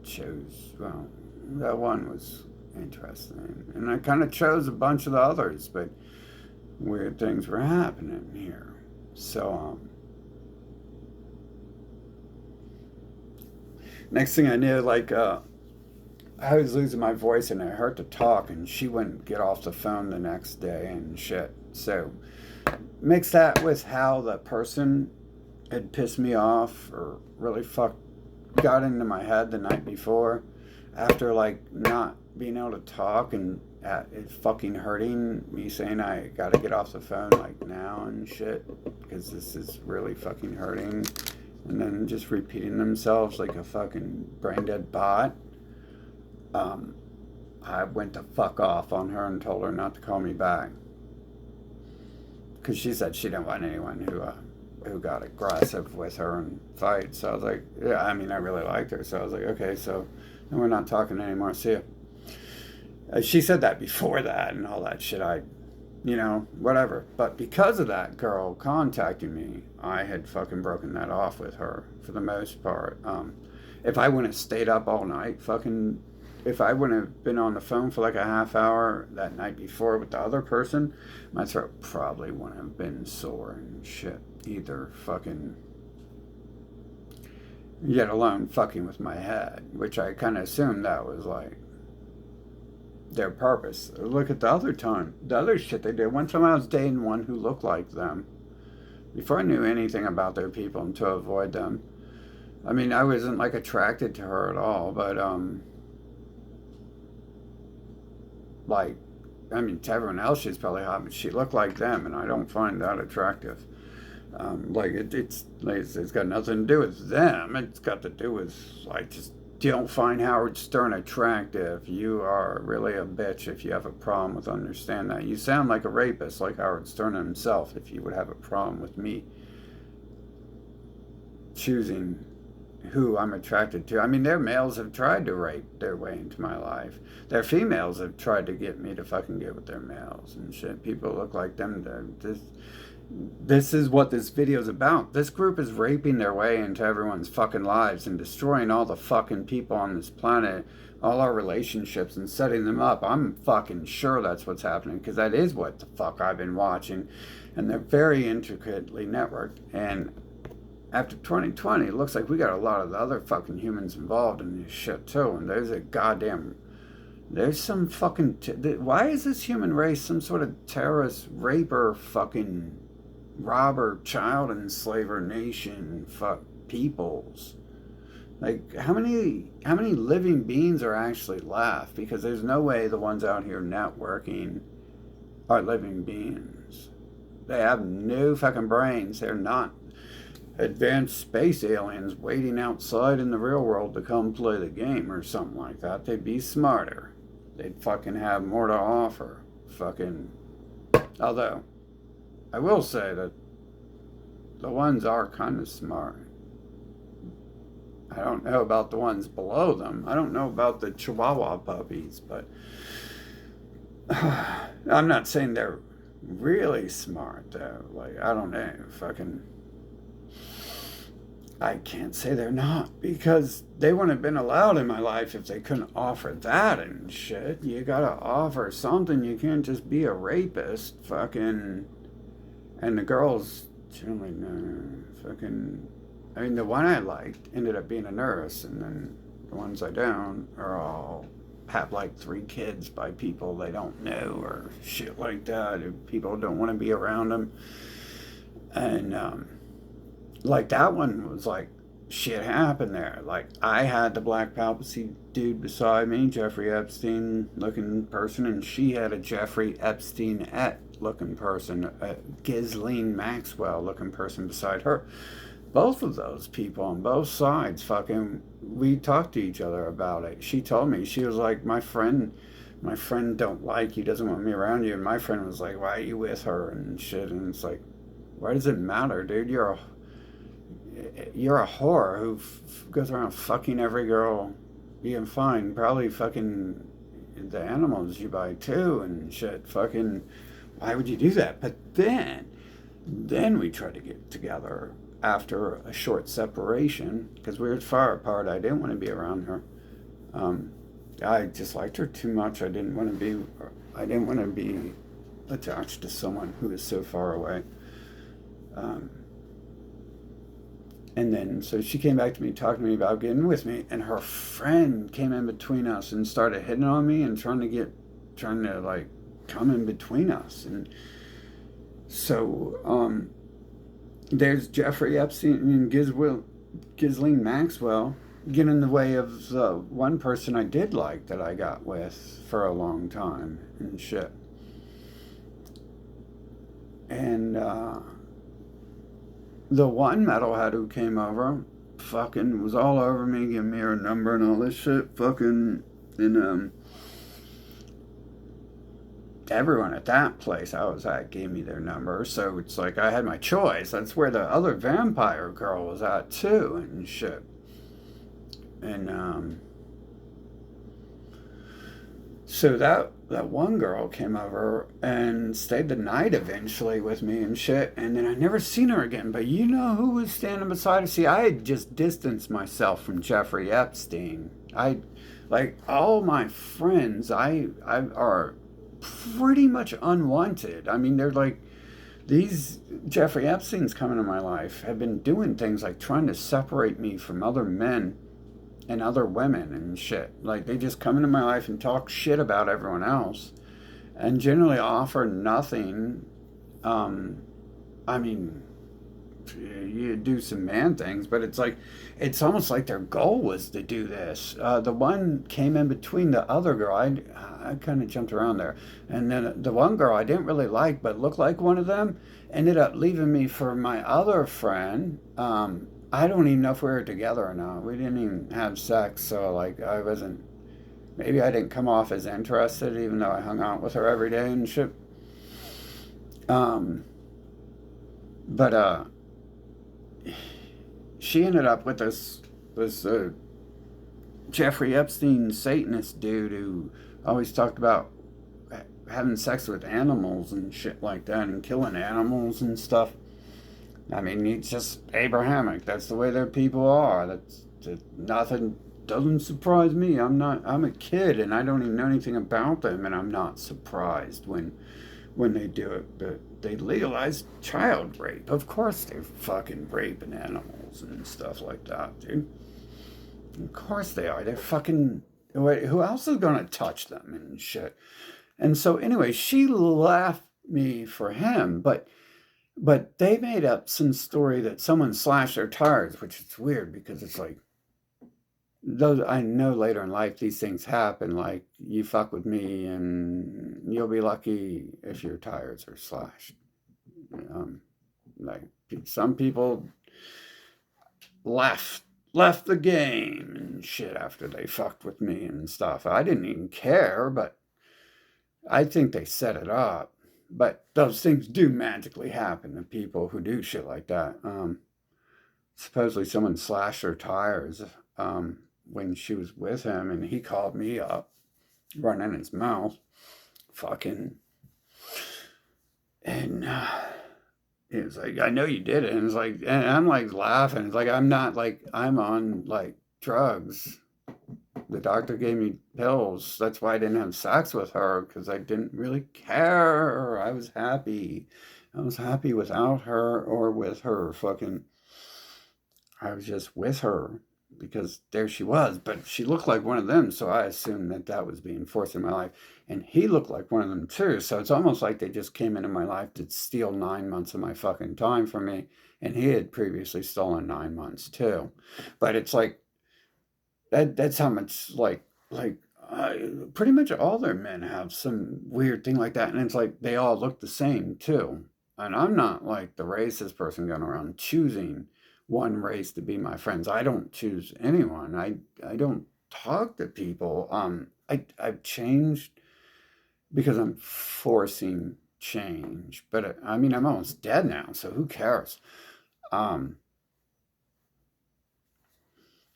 [SPEAKER 1] chose. Well, that one was interesting. And I kind of chose a bunch of the others, but weird things were happening here. So, next thing I knew, like, I was losing my voice and it hurt to talk, and she wouldn't get off the phone the next day and shit. So, mix that with how the person had pissed me off or really got into my head the night before, after like not being able to talk and it fucking hurting me, saying I gotta get off the phone like now and shit because this is really fucking hurting, and then just repeating themselves like a fucking brain dead bot. I went to fuck off on her and told her not to call me back because she said she didn't want anyone who got aggressive with her and fight. So I was like, yeah, I mean, I really liked her. So I was like, okay, so we're not talking anymore. See ya. She said that before that and all that shit. I you know, whatever. But because of that girl contacting me, I had fucking broken that off with her for the most part. If I wouldn't have stayed up all night, fucking, if I wouldn't have been on the phone for like a half hour that night before with the other person, my throat probably wouldn't have been sore and shit either. Fucking, yet alone fucking with my head, which I kind of assumed that was like their purpose. Look at the other time, the other shit they did. One time I was dating one who looked like them before I knew anything about their people and to avoid them. I mean, I wasn't like attracted to her at all, but like, I mean, to everyone else she's probably hot, but she looked like them, and I don't find that attractive. It's got nothing to do with them. It's got to do with like just don't find Howard Stern attractive. You are really a bitch if you have a problem with understand that. You sound like a rapist, like Howard Stern himself. If you would have a problem with me choosing who I'm attracted to. I mean, their males have tried to rape their way into my life. Their females have tried to get me to fucking get with their males and shit. People look like them. This is what this video is about. This group is raping their way into everyone's fucking lives and destroying all the fucking people on this planet, all our relationships, and setting them up. I'm fucking sure that's what's happening, because that is what the fuck I've been watching. And they're very intricately networked. And after 2020, it looks like we got a lot of the other fucking humans involved in this shit too. And there's some fucking, why is this human race some sort of terrorist, raper, fucking robber, child enslaver nation, fuck peoples? Like, how many living beings are actually left? Because there's no way the ones out here networking are living beings. They have no fucking brains. They're not advanced space aliens waiting outside in the real world to come play the game or something like that. They'd be smarter. They'd fucking have more to offer. Fucking. Although, I will say that the ones are kind of smart. I don't know about the ones below them. I don't know about the Chihuahua puppies, but I'm not saying they're really smart though. Like, I don't know. Fucking. I can't say they're not, because they wouldn't have been allowed in my life if they couldn't offer that and shit. You gotta offer something. You can't just be a rapist, fucking. And the girls generally, no, fucking. I mean, the one I liked ended up being a nurse, and then the ones I don't are all have like 3 kids by people they don't know or shit like that. People don't want to be around them. And, like that one was like shit happened there. Like I had the black palpacy dude beside me, Jeffrey Epstein looking person, and she had a Jeffrey Epstein-ette looking person, a Ghislaine Maxwell looking person beside her. Both of those people on both sides fucking, we talked to each other about it. She told me, she was like, my friend don't like you, doesn't want me around you. And my friend was like, why are you with her and shit? And it's like, why does it matter, dude? You're a whore who goes around fucking every girl being fine. Probably fucking the animals you buy too and shit. Fucking, why would you do that? But then we tried to get together after a short separation because we were far apart. I didn't want to be around her. I just liked her too much. I didn't want to be attached to someone who is so far away. And then, so she came back to me, talking to me about getting with me, and her friend came in between us and started hitting on me and trying to like come in between us. And so, there's Jeffrey Epstein and Ghislaine Maxwell get in the way of the one person I did like that I got with for a long time and shit. And, the one metalhead who came over fucking was all over me, giving me her number and all this shit. Fucking, and, everyone at that place I was at gave me their number. So it's like I had my choice. That's where the other vampire girl was at too and shit. And, so that one girl came over and stayed the night eventually with me and shit, and then I never seen her again. But you know who was standing beside her? See, I had just distanced myself from Jeffrey Epstein. I like all my friends. I are pretty much unwanted. I mean, they're like these Jeffrey Epstein's coming in my life have been doing things like trying to separate me from other men and other women and shit. Like they just come into my life and talk shit about everyone else and generally offer nothing. Um, I mean, you do some man things, but it's like, it's almost like their goal was to do this. The one came in between the other girl. I kind of jumped around there. And then the one girl I didn't really like, but looked like one of them, ended up leaving me for my other friend. I don't even know if we were together or not. We didn't even have sex, so like I wasn't. Maybe I didn't come off as interested, even though I hung out with her every day and shit. Um, but she ended up with this Jeffrey Epstein Satanist dude who always talked about having sex with animals and shit like that and killing animals and stuff. I mean, it's just Abrahamic. That's the way their people are. That nothing doesn't surprise me. I'm a kid and I don't even know anything about them, and I'm not surprised when they do it. But they legalize child rape. Of course they're fucking raping animals and stuff like that, dude. Of course they are. They're fucking. Who else is gonna touch them and shit? And so anyway, she left me for him, but they made up some story that someone slashed their tires, which is weird because it's like, though I know later in life these things happen, like you fuck with me and you'll be lucky if your tires are slashed. Um, like some people left left the game and shit after they fucked with me and stuff. I didn't even care, but I think they set it up. But those things do magically happen to people who do shit like that. Supposedly someone slashed her tires when she was with him, and he called me up, running his mouth, fucking, and he was like, "I know you did it," and it's like, and I'm like laughing. It's like I'm not like I'm on like drugs. The doctor gave me pills. That's why I didn't have sex with her because I didn't really care. I was happy. I was happy without her or with her. Fucking, I was just with her because there she was. But she looked like one of them, so I assumed that that was being forced in my life. And he looked like one of them too. So it's almost like they just came into my life to steal 9 months of my fucking time from me. And he had previously stolen 9 months too. But it's like that's how much pretty much all their men have some weird thing like that, and it's like they all look the same too. And I'm not like the racist person going around choosing one race to be my friends. I don't choose anyone. I don't talk to people. I've changed because I'm forcing change. But I mean, I'm almost dead now, so who cares? Um,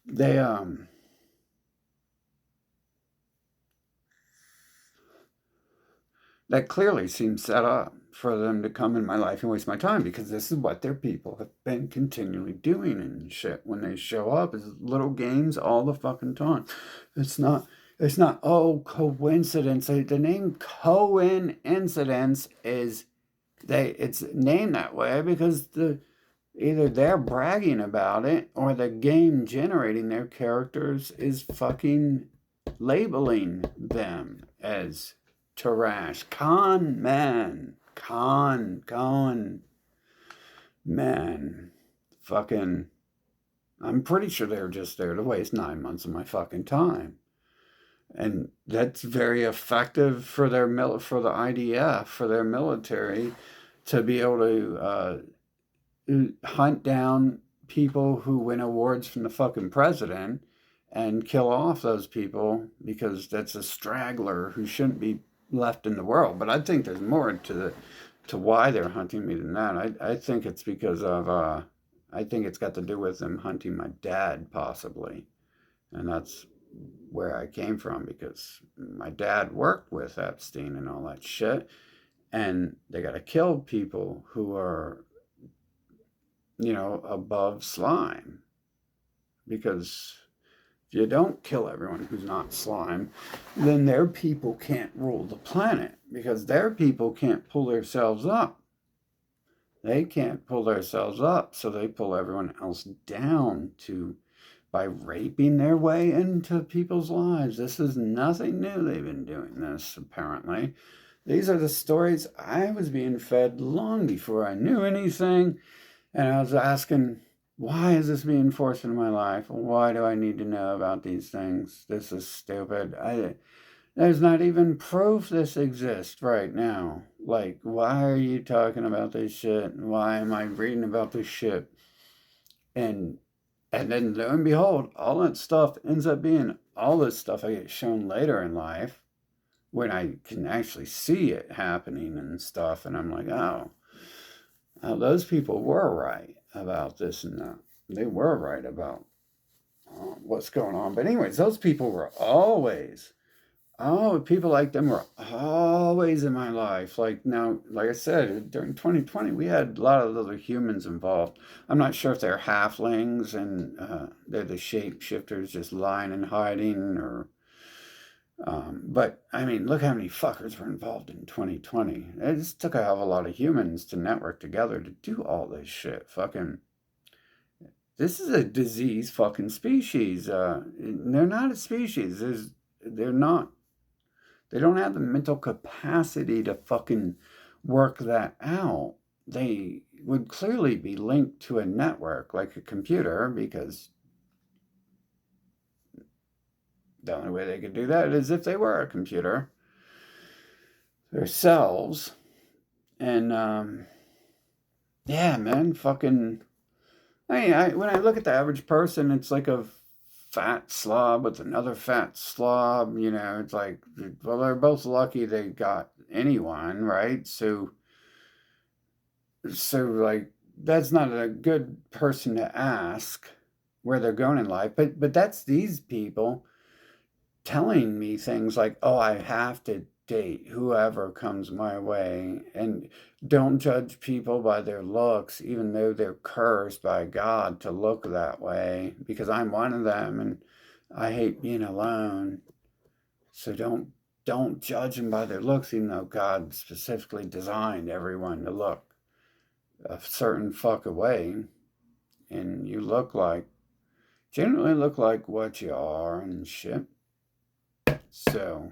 [SPEAKER 1] they that clearly seems set up for them to come in my life and waste my time because this is what their people have been continually doing and shit. When they show up, is little games all the fucking time. It's not. It's not. Oh, coincidence. The name coincidence is they. It's named that way because either they're bragging about it or the game generating their characters is fucking labeling them as trash. Con man. Fucking, I'm pretty sure they're just there to waste 9 months of my fucking time. And that's very effective for for the IDF, for their military, to be able to hunt down people who win awards from the fucking president and kill off those people because that's a straggler who shouldn't be left in the world. But I think there's more to why they're hunting me than that. I think it's because of I think it's got to do with them hunting my dad possibly, and that's where I came from, because my dad worked with Epstein and all that shit. And they got to kill people who are, above slime. Because if you don't kill everyone who's not slime, then their people can't rule the planet, because their people can't pull themselves up. They can't pull themselves up, so they pull everyone else down by raping their way into people's lives. This is nothing new. They've been doing this, apparently. These are the stories I was being fed long before I knew anything. And I was asking, why is this being forced into my life? Why do I need to know about these things? This is stupid. There's not even proof this exists right now. Like, why are you talking about this shit? Why am I reading about this shit? And then lo and behold, all that stuff ends up being all this stuff I get shown later in life, when I can actually see it happening and stuff. And I'm like, oh, those people were right about this and that. They were right about what's going on. But anyways, those people were always, people like them were always in my life. Like, now, like I said, during 2020, we had a lot of other humans involved. I'm not sure if they're halflings and they're the shapeshifters just lying and hiding, or but I mean, look how many fuckers were involved in 2020. It just took a hell of a lot of humans to network together to do all this shit. This is a disease fucking species. They're not a species. They're not. They don't have the mental capacity to fucking work that out. They would clearly be linked to a network like a computer, because the only way they could do that is if they were a computer themselves. And yeah, man, fucking. When I look at the average person, it's like a fat slob with another fat slob. It's like, well, they're both lucky they got anyone, right? So like, that's not a good person to ask where they're going in life. But that's these people telling me things like, oh, I have to date whoever comes my way, and don't judge people by their looks, even though they're cursed by God to look that way, because I'm one of them and I hate being alone. So don't judge them by their looks, even though God specifically designed everyone to look a certain fuck away, and you generally look like what you are and shit. So,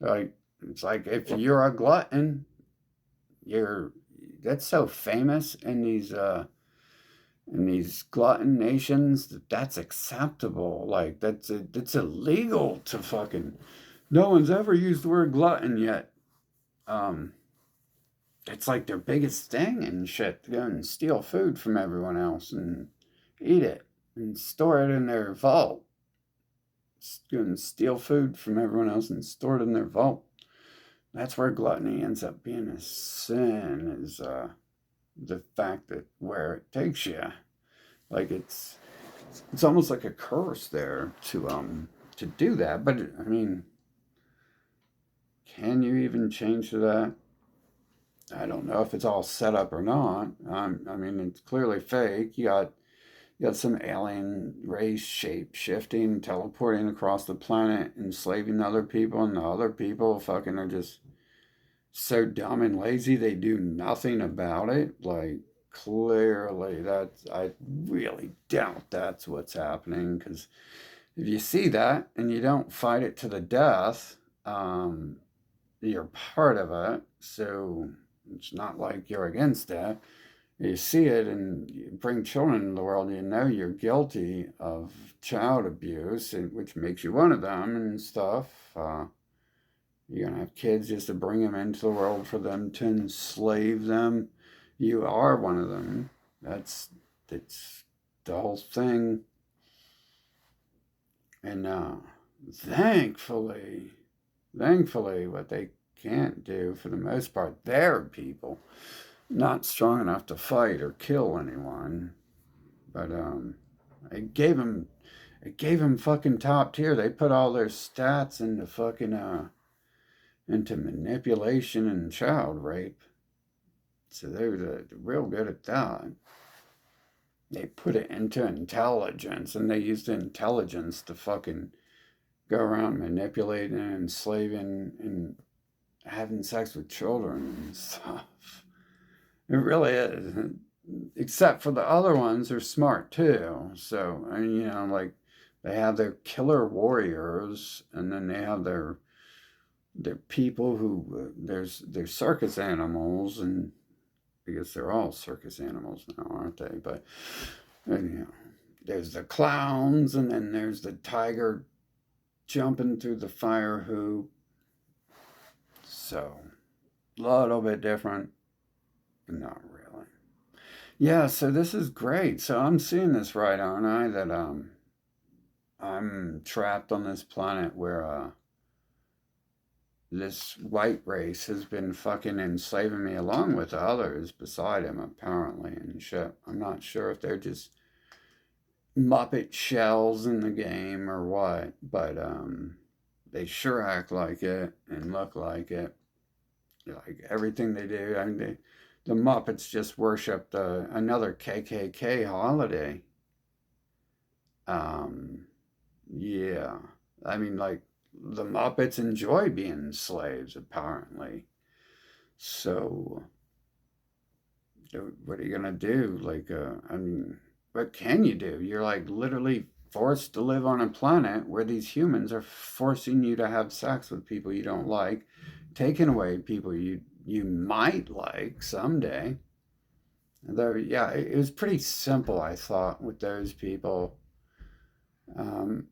[SPEAKER 1] like, it's like, if you're a glutton, that's so famous in these glutton nations, that's acceptable. Like, it's illegal to fucking. No one's ever used the word glutton yet. It's like their biggest thing and shit, to go and steal food from everyone else and eat it and store it in their vault. Go and steal food from everyone else and store it in their vault. That's where gluttony ends up being a sin, is the fact that where it takes you. Like, it's almost like a curse there to do that. But I mean, can you even change that? I don't know if it's all set up or not. I mean, it's clearly fake. You got some alien race shape shifting, teleporting across the planet, enslaving other people, and the other people fucking are just so dumb and lazy they do nothing about it. Like, clearly, I really doubt that's what's happening, because if you see that and you don't fight it to the death, you're part of it. So it's not like you're against it. You see it and you bring children into the world, you're guilty of child abuse, which makes you one of them and stuff. You're going to have kids just to bring them into the world for them to enslave them. You are one of them. It's the whole thing. And thankfully, what they can't do, for the most part, they're people not strong enough to fight or kill anyone. But it gave them it gave them fucking top tier. They put all their stats into fucking into manipulation and child rape. So they were real good at that. They put it into intelligence, and they used the intelligence to fucking go around manipulating and enslaving and having sex with children and stuff. It really is. Except for the other ones, they're smart too. So, I mean, like they have their killer warriors, and then they have their people who they're circus animals, and I guess they're all circus animals now, aren't they? But there's the clowns, and then there's the tiger jumping through the fire hoop. So, a little bit different, but not really. Yeah, so this is great. So I'm seeing this right, aren't I? That I'm trapped on this planet where this white race has been fucking enslaving me along with the others beside him, apparently, and shit. I'm not sure if they're just Muppet shells in the game or what, but they sure act like it and look like it. Like everything they do. I mean, the Muppets just worship another KKK holiday. Yeah. I mean, like, the Muppets enjoy being slaves, apparently. So, what are you gonna do? Like, I mean, what can you do? You're like literally forced to live on a planet where these humans are forcing you to have sex with people you don't like, taking away people you might like someday. Though, yeah, it was pretty simple, I thought, with those people. Um,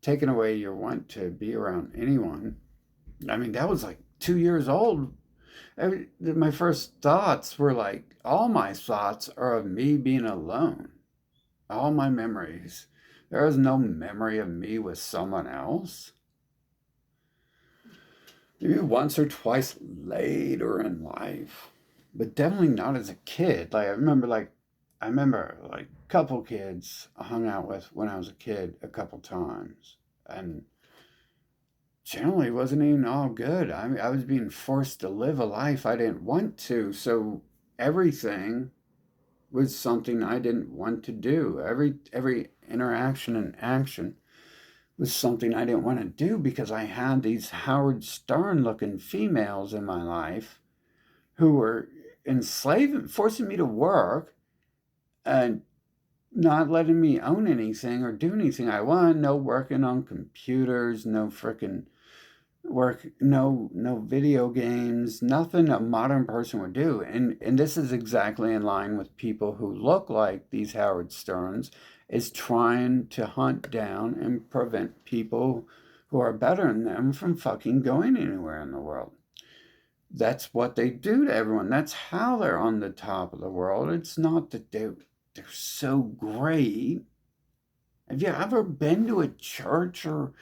[SPEAKER 1] Taking away your want to be around anyone. I mean, that was like 2 years old. My first thoughts were like, all my thoughts are of me being alone. All my memories. There is no memory of me with someone else. Maybe once or twice later in life, but definitely not as a kid. I remember like a couple kids I hung out with when I was a kid a couple times, and generally it wasn't even all good. I mean, I was being forced to live a life I didn't want to, so everything was something I didn't want to do. Every interaction and action was something I didn't want to do because I had these Howard Stern looking females in my life who were enslaving, forcing me to work and not letting me own anything or do anything I want. No working on computers, no frickin' work, no video games, nothing a modern person would do. And this is exactly in line with people who look like these Howard Sterns, is trying to hunt down and prevent people who are better than them from fucking going anywhere in the world. That's what they do to everyone. That's how they're on the top of the world. It's not that they're so great. Have you ever been to a church or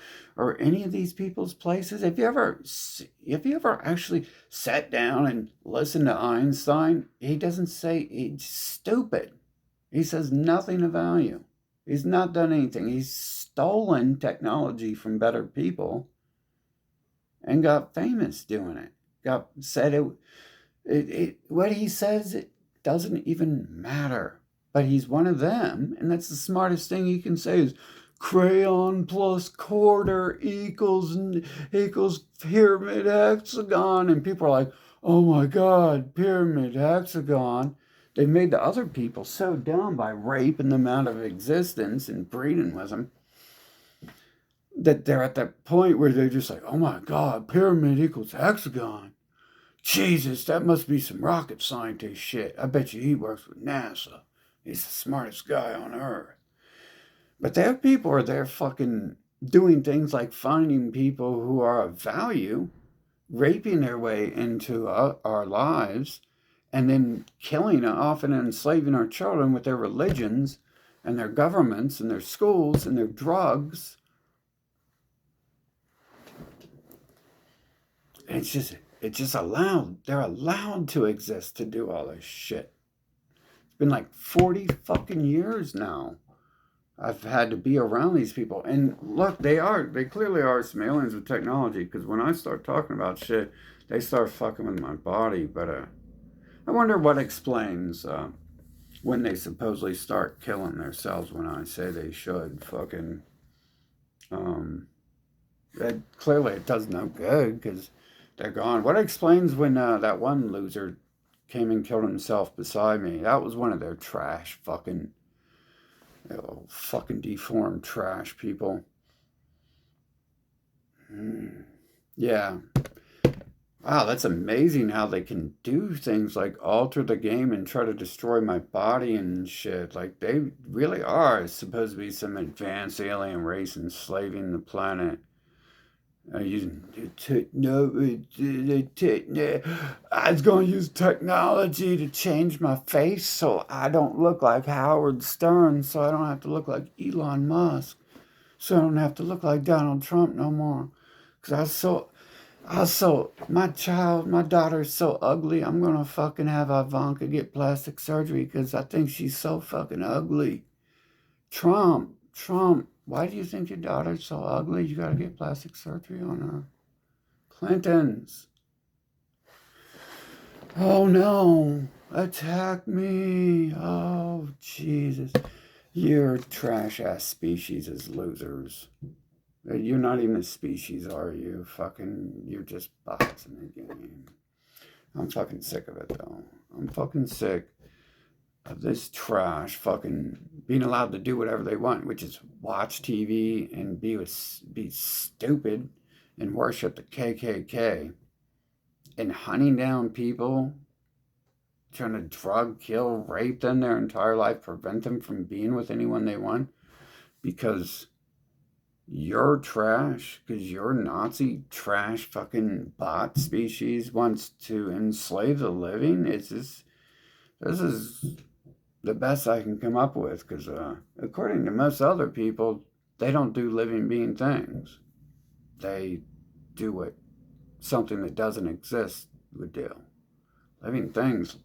[SPEAKER 1] any of these people's places? Have you ever actually sat down and listened to Einstein? He doesn't say he's stupid. He says nothing of value. He's not done anything. He's stolen technology from better people and got famous doing it. Got said what he says, it doesn't even matter. But he's one of them, and that's the smartest thing he can say is crayon plus quarter equals pyramid hexagon. And people are like, oh my God, pyramid hexagon. They've made the other people so dumb by raping them out of existence and breeding with them that they're at that point where they're just like, oh my God, pyramid equals hexagon. Jesus, that must be some rocket scientist shit. I bet you he works with NASA. He's the smartest guy on earth. But there people are there fucking doing things like finding people who are of value, raping their way into our lives, and then killing off and enslaving our children with their religions and their governments and their schools and their drugs. And it's just allowed. They're allowed to exist to do all this shit. It's been like 40 fucking years now. I've had to be around these people. And look, they clearly are some aliens with technology, because when I start talking about shit, they start fucking with my body. But I wonder what explains when they supposedly start killing themselves when I say they should. Fucking, um, that clearly it does no good because they're gone. What explains when that one loser came and killed himself beside me? That was one of their trash fucking, fucking deformed trash people. Yeah. Wow, that's amazing how they can do things like alter the game and try to destroy my body and shit. Like, they really are supposed to be some advanced alien race enslaving the planet. I was going to use technology to change my face so I don't look like Howard Stern, so I don't have to look like Elon Musk, so I don't have to look like Donald Trump no more. Because my daughter's so ugly, I'm going to fucking have Ivanka get plastic surgery because I think she's so fucking ugly. Trump, why do you think your daughter's so ugly? You got to get plastic surgery on her. Clintons. Oh no, attack me. Oh, Jesus. You're trash ass species as losers. You're not even a species, are you? You're just bots in the game. I'm fucking sick of it, though. I'm fucking sick of this trash fucking being allowed to do whatever they want, which is watch TV and be stupid and worship the KKK and hunting down people, trying to drug, kill, rape them their entire life, prevent them from being with anyone they want because you're trash, because your Nazi trash fucking bot species wants to enslave the living. This is the best I can come up with, because according to most other people, they don't do living being things. They do what something that doesn't exist would do. Living things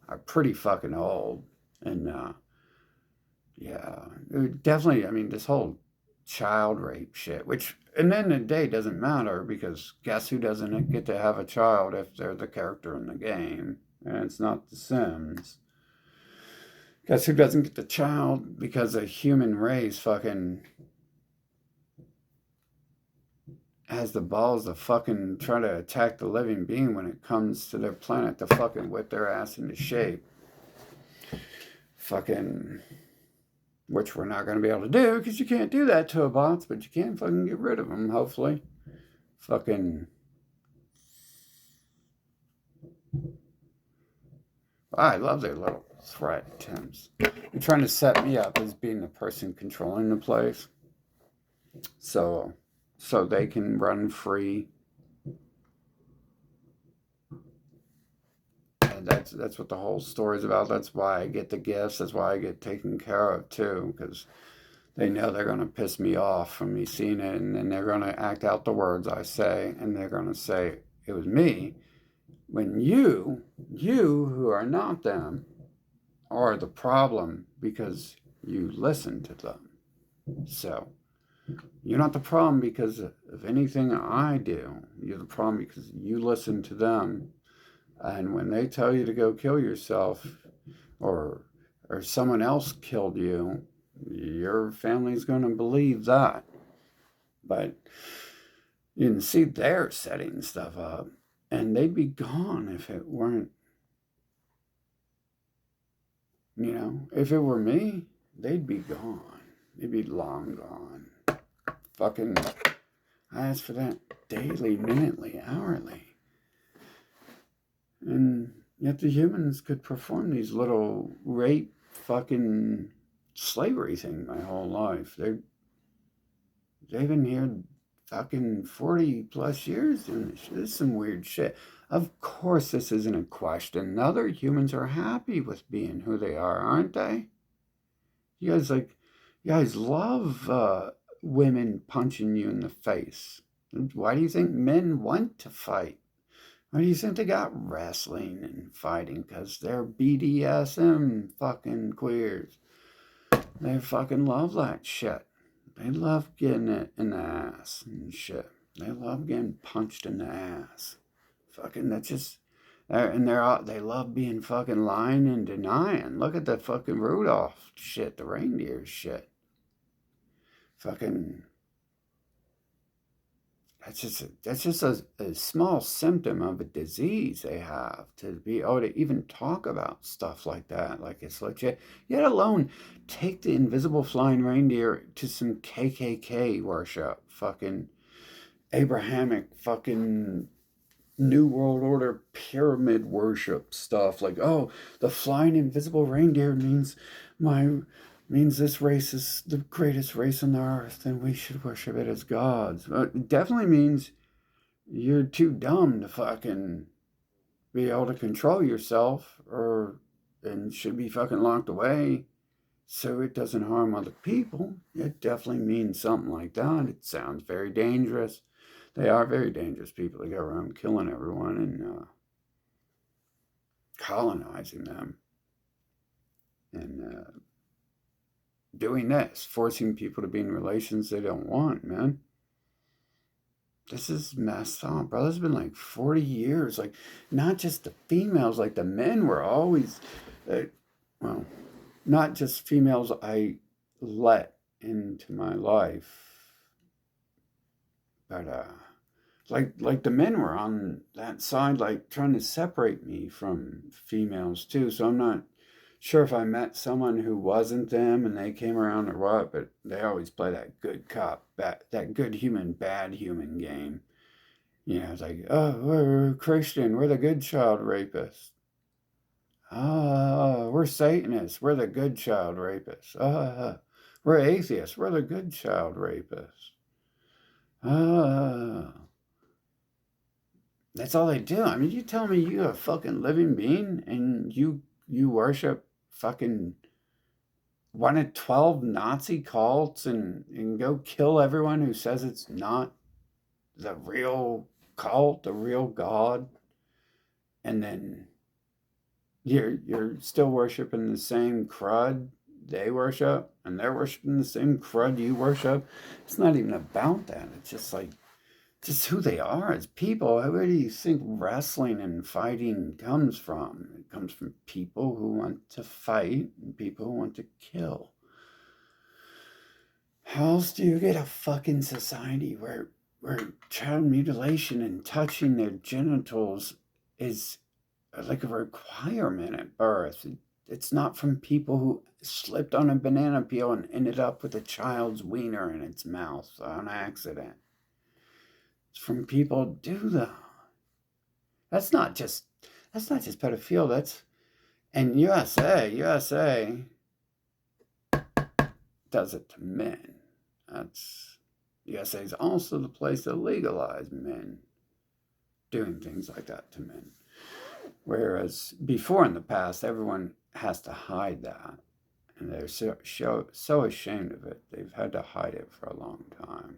[SPEAKER 1] are pretty fucking old. And yeah, definitely, I mean, this whole child rape shit, which at the end of the day doesn't matter, because guess who doesn't get to have a child if they're the character in the game? And it's not The Sims. Guess who doesn't get the child because the human race fucking has the balls to fucking try to attack the living being when it comes to their planet to fucking whip their ass into shape. Fucking, which we're not going to be able to do because you can't do that to a bots, but you can fucking get rid of them, hopefully. Fucking, I love their little threat attempts. They're trying to set me up as being the person controlling the place, so they can run free. And that's what the whole story's about. That's why I get the gifts. That's why I get taken care of too, because they know they're going to piss me off from me seeing it, and then they're going to act out the words I say, and they're going to say it was me, when you who are not them are the problem because you listen to them. So you're not the problem because of anything I do. You're the problem because you listen to them. And when they tell you to go kill yourself, or someone else killed you, your family's going to believe that. But you can see they're setting stuff up, and they'd be gone if it weren't, if it were me, they'd be gone. They'd be long gone. Fucking, I ask for that daily, minutely, hourly. And yet the humans could perform these little rape fucking slavery thing my whole life. They've been here fucking 40 plus years doing this shit. This is some weird shit. Of course this isn't a question. Other humans are happy with being who they are, aren't they? You guys love women punching you in the face. Why do you think men want to fight? Why do you think they got wrestling and fighting? Because they're BDSM fucking queers. They fucking love that shit. They love getting it in the ass and shit. They love getting punched in the ass. Fucking, that's just. And they love being fucking lying and denying. Look at the fucking Rudolph shit, the reindeer shit. Fucking. That's just a small symptom of a disease they have to be able to even talk about stuff like that, like it's legit. Yet alone take the invisible flying reindeer to some KKK worship, fucking Abrahamic, fucking New World Order pyramid worship stuff. Like, oh, the flying invisible reindeer means this race is the greatest race on the earth and we should worship it as gods. But it definitely means you're too dumb to fucking be able to control yourself and should be fucking locked away so it doesn't harm other people. It definitely means something like that. It sounds very dangerous. They are very dangerous people that go around killing everyone and colonizing them and doing this, forcing people to be in relations they don't want, man. This is messed up, bro. This has been like 40 years. Like, not just the females, like the men were always, well, not just females I let into my life, but like the men were on that side, like trying to separate me from females too. So I'm not sure if I met someone who wasn't them and they came around or what, but they always play that good cop, that good human, bad human game. You know, it's like, oh, we're Christian, we're the good child rapists. We're Satanists, we're the good child rapists. We're atheists, we're the good child rapists. That's all they do. I mean, you tell me you're a fucking living being and you worship fucking one of 12 Nazi cults and go kill everyone who says it's not the real cult, the real God, and then you're still worshiping the same crud they worship, and they're worshiping the same crud you worship. It's not even about that. It's just like just who they are as people. Where do you think wrestling and fighting comes from? It comes from people who want to fight and people who want to kill. How else do you get a fucking society where child mutilation and touching their genitals is like a requirement at birth? It's not from people who slipped on a banana peel and ended up with a child's wiener in its mouth on accident. It's from people who do that. That's not just pedophilia. That's and USA does it to men. That's USA is also the place that legalized men doing things like that to men. Whereas before in the past, everyone has to hide that. And they're so ashamed of it. They've had to hide it for a long time.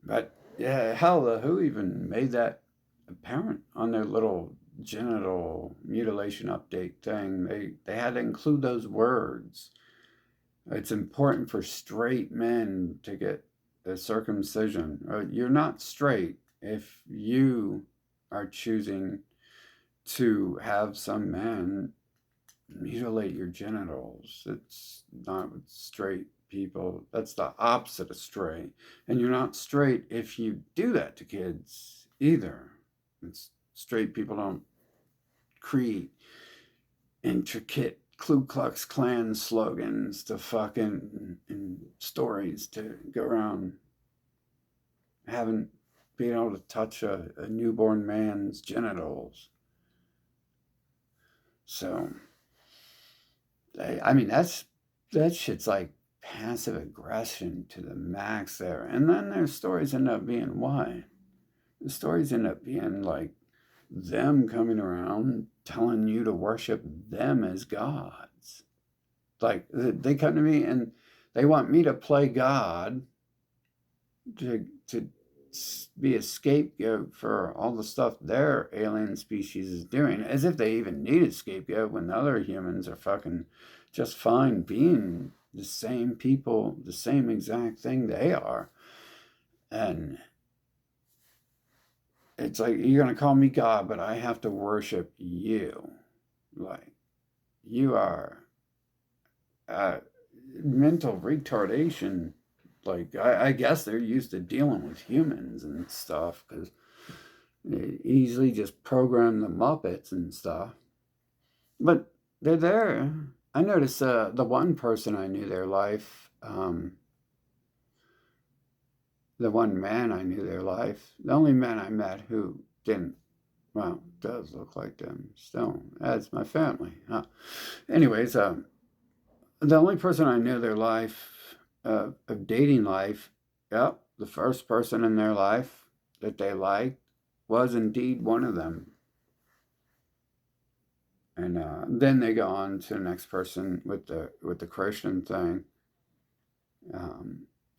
[SPEAKER 1] But yeah, hell, who even made that apparent on their little genital mutilation update thing? They had to include those words. It's important for straight men to get a circumcision. You're not straight if you are choosing to have some man mutilate your genitals. It's not with straight people. That's the opposite of straight. And you're not straight if you do that to kids either. It's straight people don't create intricate Ku Klux Klan slogans to fucking and stories to go around being able to touch a newborn man's genitals. So, I mean, that shit's like passive aggression to the max there. And then their stories end up being what? The stories end up being like them coming around telling you to worship them as gods. Like they come to me and they want me to play God to be a scapegoat for all the stuff their alien species is doing, as if they even need a scapegoat when the other humans are fucking just fine being the same people, the same exact thing they are. And it's like, you're going to call me God, but I have to worship you. Like, you are mental retardation. Like, I guess they're used to dealing with humans and stuff because they easily just program the Muppets and stuff. But they're there. I noticed the one person I knew their life, the one man I knew their life, the only man I met who didn't, well, does look like them still. That's my family. Anyways, the only person I knew their life, of dating life, yep, the first person in their life that they liked was indeed one of them. And then they go on to the next person with the Christian thing.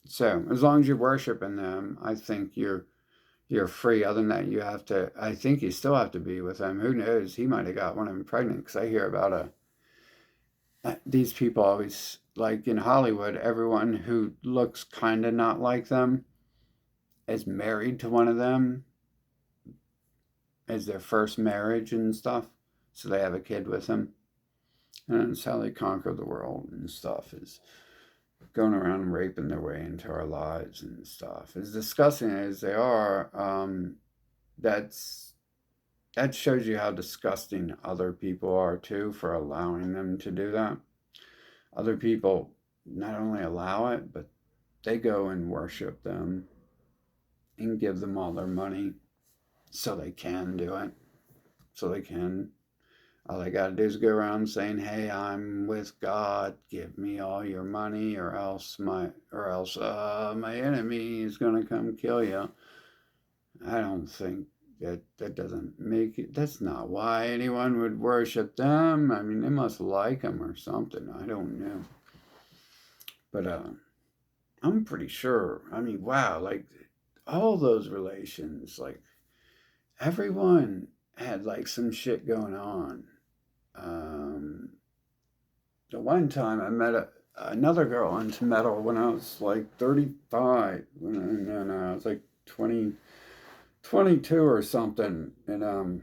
[SPEAKER 1] So as long as you're worshiping them, I think you're free. Other than that, you have to. I think you still have to be with them. Who knows? He might have got one of them pregnant. Because I hear about these people always, like in Hollywood, everyone who looks kind of not like them is married to one of them as their first marriage and stuff. So they have a kid with them. And that's how they conquer the world and stuff, is going around and raping their way into our lives and stuff. As disgusting as they are, that shows you how disgusting other people are too, for allowing them to do that. Other people not only allow it, but they go and worship them and give them all their money so they can do it. So they can. All they got to do is go around saying, "Hey, I'm with God. Give me all your money, or else my enemy is going to come kill you." I don't think that doesn't make it. That's not why anyone would worship them. I mean, they must like them or something. I don't know. But I'm pretty sure. I mean, wow, like all those relations, like everyone had like some shit going on. The one time I met another girl into metal when I was like 35, and I was like 22 or something, and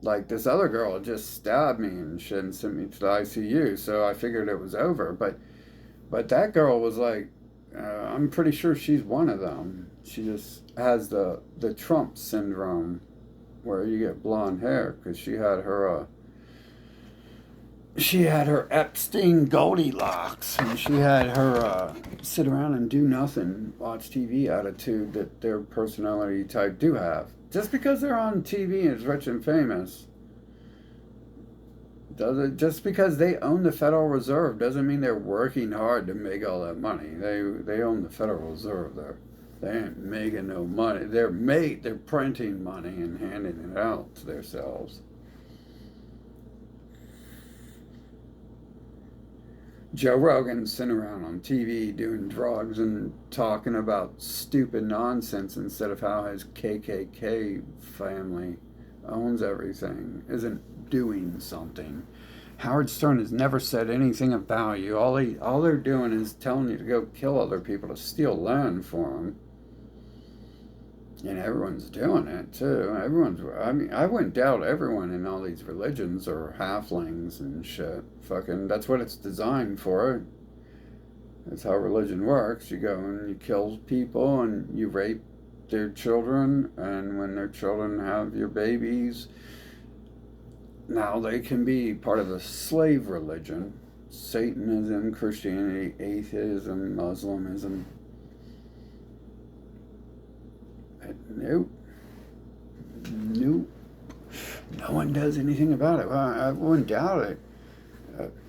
[SPEAKER 1] like this other girl had just stabbed me and shit and sent me to the ICU, so I figured it was over. But that girl was like, I'm pretty sure she's one of them. She just has the Trump syndrome, where you get blonde hair, because she had her Epstein Goldilocks, and she had her sit around and do nothing, watch TV attitude that their personality type do have. Just because they're on TV and is rich and famous, just because they own the Federal Reserve doesn't mean they're working hard to make all that money. They own the Federal Reserve. They ain't making no money. They're printing money and handing it out to themselves. Joe Rogan's sitting around on TV doing drugs and talking about stupid nonsense instead of how his KKK family owns everything, isn't doing something. Howard Stern has never said anything of value. All they're doing is telling you to go kill other people to steal land for them. And everyone's doing it too. I mean, I wouldn't doubt everyone in all these religions are halflings and shit. Fucking, that's what it's designed for. That's how religion works. You go and you kill people and you rape their children, and when their children have your babies, now they can be part of the slave religion. Satanism, Christianity, atheism, Muslimism. Nope. Nope. No one does anything about it. Well, I wouldn't doubt it.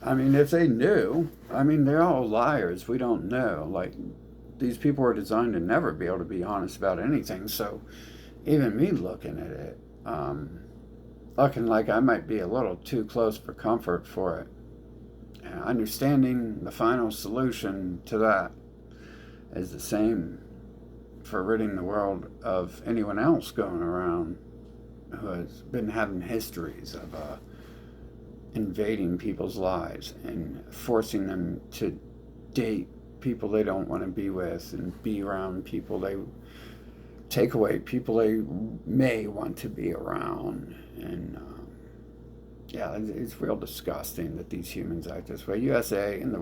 [SPEAKER 1] I mean, if they knew, I mean, they're all liars. We don't know. Like, these people were designed to never be able to be honest about anything. So, even me looking at it, looking like I might be a little too close for comfort for it. And understanding the final solution to that is the same for ridding the world of anyone else going around who has been having histories of invading people's lives and forcing them to date people they don't want to be with and be around people they take away people they may want to be around. And yeah, it's real disgusting that these humans act this way. USA and the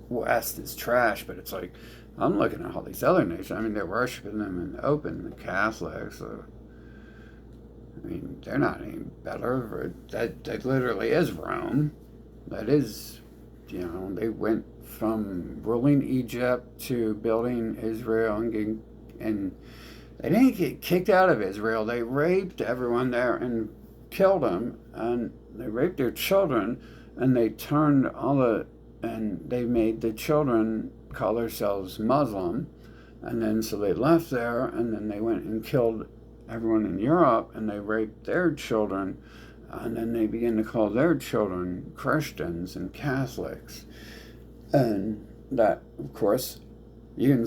[SPEAKER 1] West is trash, but it's like, I'm looking at all these other nations. I mean, they're worshiping them in the open, the Catholics. I mean, they're not any better. That literally is Rome. That is, they went from ruling Egypt to building Israel, and they didn't get kicked out of Israel. They raped everyone there and killed them, and they raped their children, and they and they made the children call themselves Muslim, and then so they left there, and then they went and killed everyone in Europe, and they raped their children, and then they began to call their children Christians and Catholics. And that, of course, you can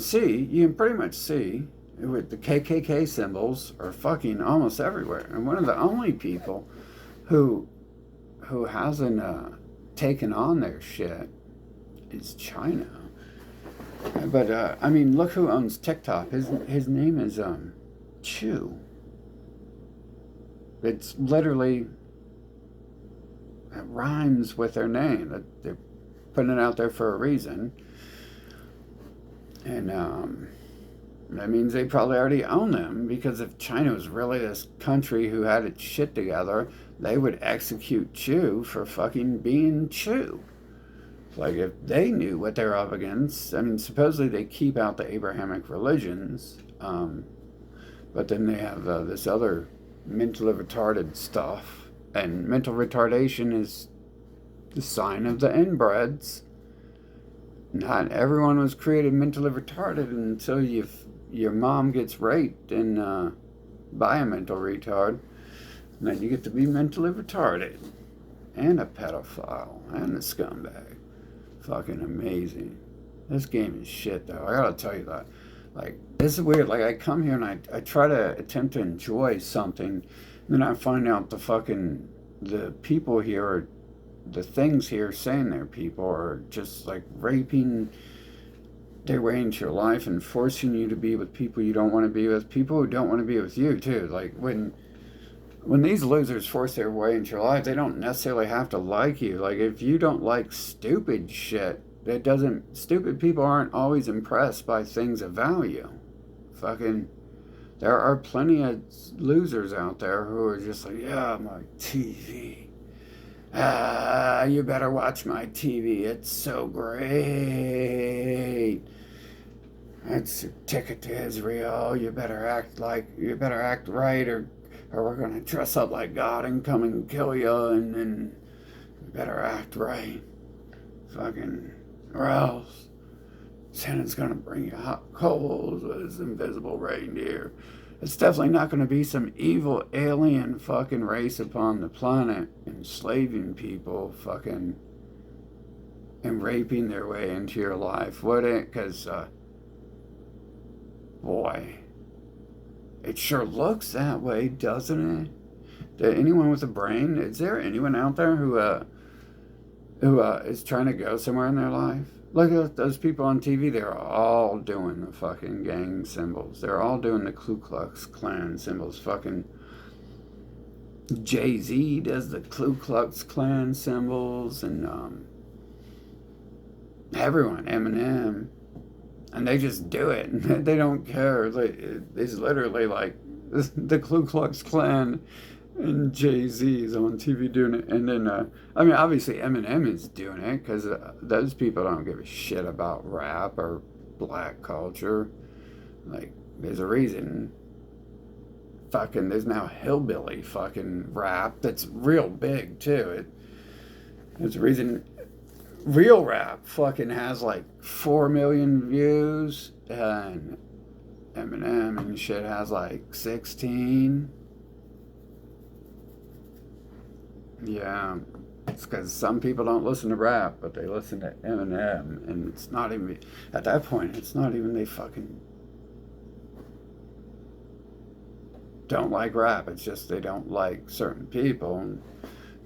[SPEAKER 1] pretty much see with the KKK symbols are fucking almost everywhere. And one of the only people who hasn't taken on their shit is China. But I mean, look who owns TikTok. His name is Chew. It's literally, it rhymes with their name. They're putting it out there for a reason. And that means they probably already own them, because if China was really this country who had its shit together, they would execute Chew for fucking being Chew. Like, if they knew what they're up against, I mean, supposedly they keep out the Abrahamic religions, but then they have this other mentally retarded stuff, and mental retardation is the sign of the inbreds. Not everyone was created mentally retarded until your mom gets raped and by a mental retard, and then you get to be mentally retarded and a pedophile and a scumbag. Fucking amazing. This game is shit, though. I gotta tell you that. Like, this is weird. Like, I come here and I try to attempt to enjoy something, and then I find out the people here, or the things here saying they're people, are just like raping their way into your life and forcing you to be with people you don't want to be with, people who don't want to be with you, too. Like, when these losers force their way into your life, they don't necessarily have to like you. Like, if you don't like stupid shit, stupid people aren't always impressed by things of value. Fucking, there are plenty of losers out there who are just like, yeah, my TV. You better watch my TV. It's so great. It's a ticket to Israel. You better act right, or we're going to dress up like God and come and kill you, and then you better act right. Fucking, or else Santa's going to bring you hot coals with his invisible reindeer. It's definitely not going to be some evil alien fucking race upon the planet enslaving people fucking and raping their way into your life, would it? Because, boy, it sure looks that way, doesn't it? Anyone with a brain, is there anyone out there who is trying to go somewhere in their life? Look at those people on TV. They're all doing the fucking gang symbols. They're all doing the Ku Klux Klan symbols. Fucking Jay-Z does the Ku Klux Klan symbols, and everyone, Eminem, and they just do it. They don't care. It's literally like the Ku Klux Klan, and Jay-Z is on TV doing it. And then, I mean, obviously Eminem is doing it, because those people don't give a shit about rap or black culture. Like, there's a reason fucking there's now hillbilly fucking rap that's real big, too. There's a reason real rap fucking has like 4 million views, and Eminem and shit has like 16. Yeah, it's because some people don't listen to rap, but they listen to Eminem, and it's not even, at that point, it's not even they fucking don't like rap, it's just they don't like certain people, and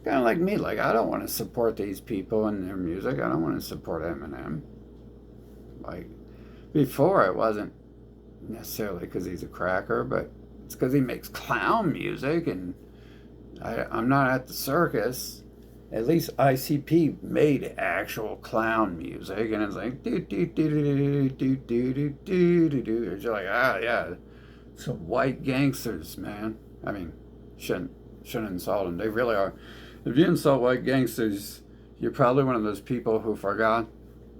[SPEAKER 1] Kind of like me. Like, I don't want to support these people and their music. I don't want to support Eminem. Like, before it wasn't necessarily because he's a cracker, but it's because he makes clown music, and I'm not at the circus. At least ICP made actual clown music, and it's like do do do do do do do do do do. It's like, ah, yeah, some white gangsters, man. I mean, shouldn't insult them. They really are. If you insult white gangsters, you're probably one of those people who forgot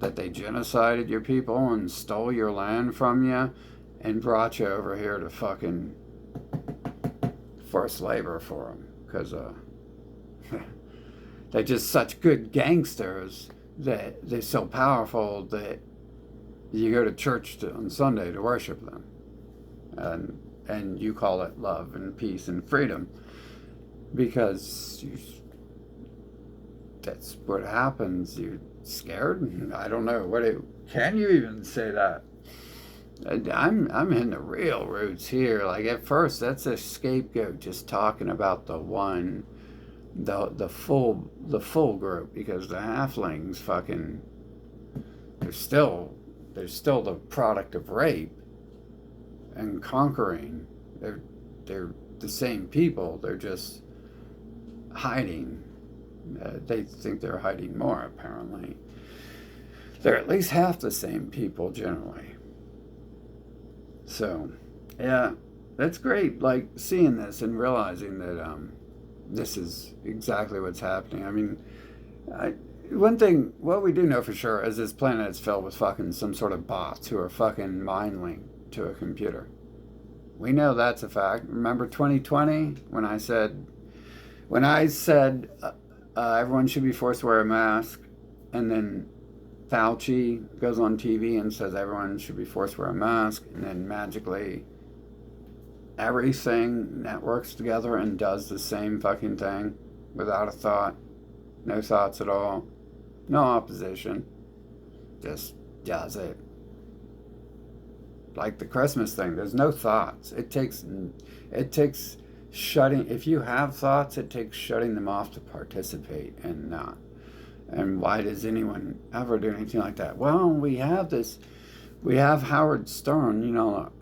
[SPEAKER 1] that they genocided your people and stole your land from you and brought you over here to fucking forced labor for them, because they're just such good gangsters that they're so powerful that you go to church on Sunday to worship them, and you call it love and peace and freedom, because that's what happens. You're scared. I don't know can you even say that? I'm in the real roots here. Like, at first, that's a scapegoat, just talking about the one, the full group, because the halflings fucking, they're still the product of rape and conquering. They're the same people. They're just hiding. They think they're hiding more, apparently. They're at least half the same people generally. So, yeah, that's great. Like, seeing this and realizing that this is exactly what's happening. I mean, one thing, what we do know for sure is this planet is filled with fucking some sort of bots who are fucking mind linked to a computer. We know that's a fact. Remember 2020 when I said everyone should be forced to wear a mask, and then Fauci goes on TV and says everyone should be forced to wear a mask, and then magically everything networks together and does the same fucking thing without a thought, no thoughts at all, no opposition, just does it. Like the Christmas thing, there's no thoughts. It takes shutting, if you have thoughts, it takes shutting them off to participate and not. And why does anyone ever do anything like that? Well, we have Howard Stern,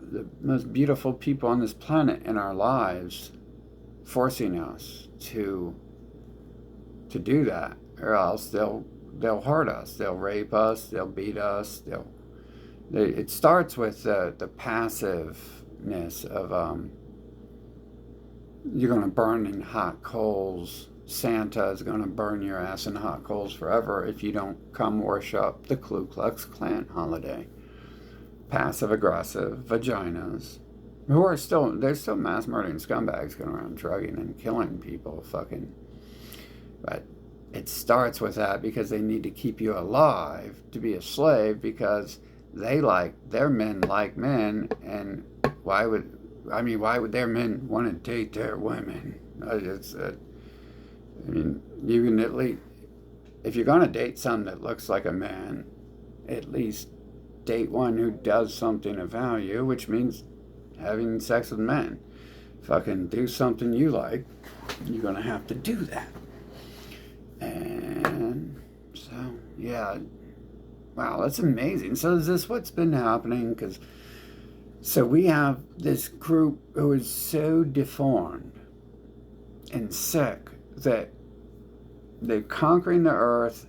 [SPEAKER 1] the most beautiful people on this planet in our lives, forcing us to do that, or else they'll hurt us, they'll rape us, they'll beat us, it starts with the passiveness of you're going to burn in hot coals. Santa is going to burn your ass in hot coals forever if you don't come worship the Ku Klux Klan holiday. Passive aggressive vaginas who are they're still mass murdering scumbags going around drugging and killing people fucking. But it starts with that because they need to keep you alive to be a slave, because their men like men, and why would their men want to date their women? You can at least, if you're going to date someone that looks like a man, at least date one who does something of value, which means having sex with men. Fucking do something you like, you're going to have to do that. And so, yeah. Wow, that's amazing. So is this what's been happening? So we have this group who is so deformed and sick that they're conquering the earth,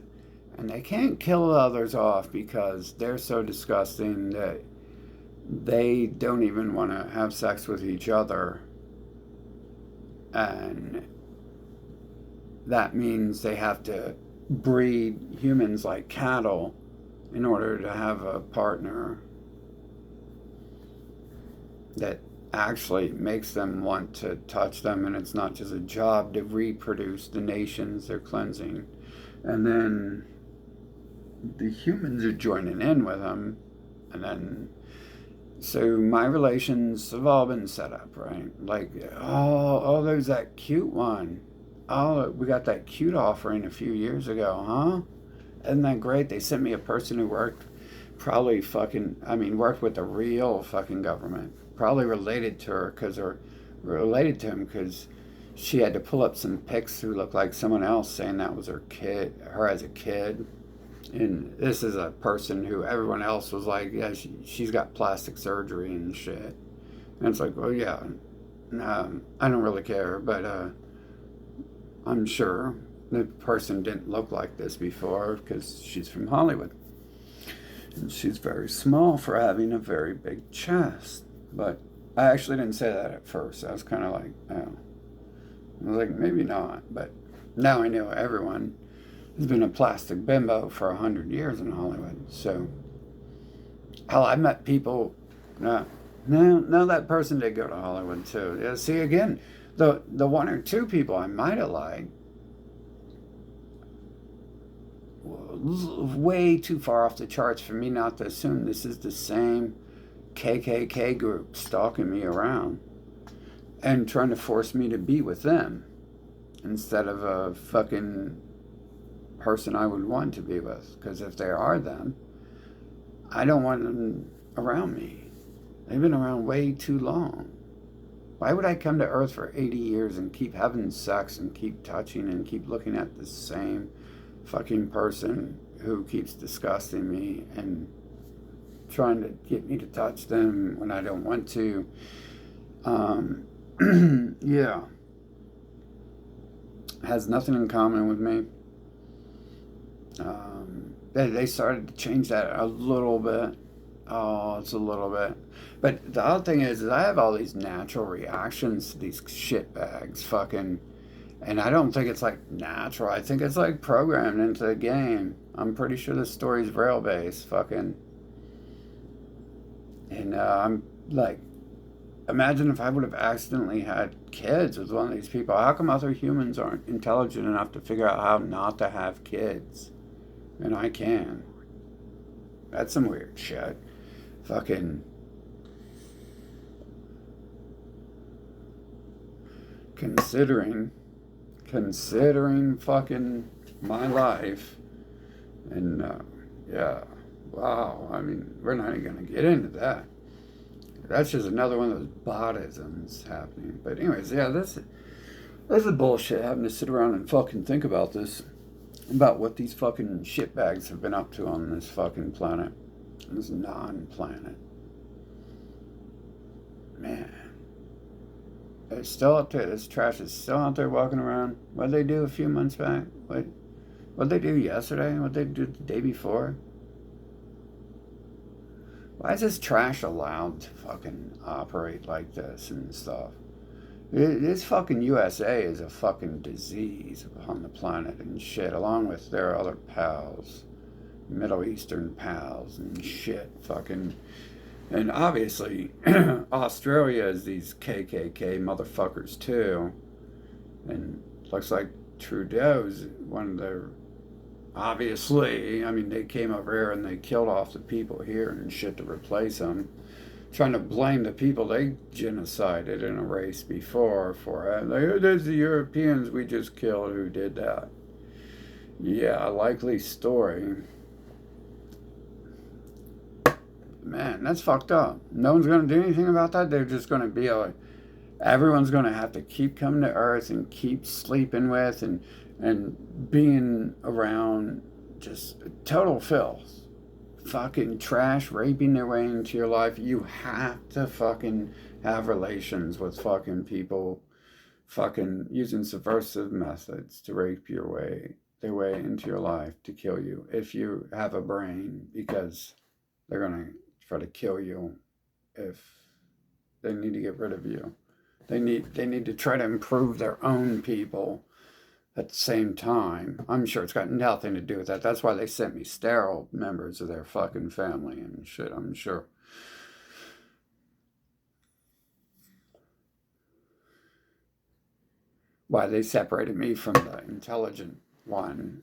[SPEAKER 1] and they can't kill others off because they're so disgusting that they don't even want to have sex with each other. And that means they have to breed humans like cattle in order to have a partner that actually makes them want to touch them, and it's not just a job to reproduce the nations they're cleansing. And then the humans are joining in with them, and then so my relations have all been set up, right? Like, oh, there's that cute one. Oh, we got that cute offering a few years ago, huh? Isn't that great? They sent me a person who worked with the real fucking government. Probably related to him because she had to pull up some pics who looked like someone else, saying that was her as a kid. And this is a person who everyone else was like, yeah, she's got plastic surgery and shit. And it's like, well, yeah, no, I don't really care, but I'm sure the person didn't look like this before because she's from Hollywood. And she's very small for having a very big chest. But I actually didn't say that at first. I was kind of like, oh. I was like, maybe not. But now I know everyone has been a plastic bimbo for 100 years in Hollywood. So, hell, I met people. No, that person did go to Hollywood too. Yeah, see, again, the one or two people I might have liked, way too far off the charts for me not to assume this is the same KKK group stalking me around and trying to force me to be with them instead of a fucking person I would want to be with. Because if they are them, I don't want them around me. They've been around way too long. Why would I come to Earth for 80 years and keep having sex and keep touching and keep looking at the same fucking person who keeps disgusting me and trying to get me to touch them when I don't want to? Yeah. Has nothing in common with me. They started to change that a little bit. Oh, it's a little bit. But the other thing is I have all these natural reactions to these shitbags fucking. And I don't think it's like natural. I think it's like programmed into the game. I'm pretty sure the story's rail based. Fucking. And I'm like, imagine if I would have accidentally had kids with one of these people. How come other humans aren't intelligent enough to figure out how not to have kids? And I can. That's some weird shit. Fucking. Considering fucking my life. And yeah, wow. I mean, we're not even going to get into that. That's just another one of those bodisms happening. But anyways, yeah, this is bullshit having to sit around and fucking think about this. About what these fucking shitbags have been up to on this fucking planet. This non-planet. Man. It's still up there. This trash is still out there walking around. What'd they do a few months back? What'd they do yesterday? What'd they do the day before? Why is this trash allowed to fucking operate like this and stuff? This fucking USA is a fucking disease on the planet and shit, along with their other pals, Middle Eastern pals and shit, fucking. And obviously, Australia is these KKK motherfuckers too. And looks like Trudeau's one of their. Obviously, I mean, they came over here and they killed off the people here and shit to replace them. Trying to blame the people they genocided in a race before for it. Like, there's the Europeans we just killed who did that. Yeah, a likely story. Man, that's fucked up. No one's going to do anything about that. They're just going to be like, everyone's going to have to keep coming to Earth and keep sleeping with and being around just total filth. Fucking trash raping their way into your life. You have to fucking have relations with fucking people fucking using subversive methods to rape their way into your life to kill you if you have a brain, because they're gonna try to kill you if they need to get rid of you. They need to try to improve their own people at the same time. I'm sure it's got nothing to do with that. That's why they sent me sterile members of their fucking family and shit, I'm sure. Why they separated me from the intelligent one.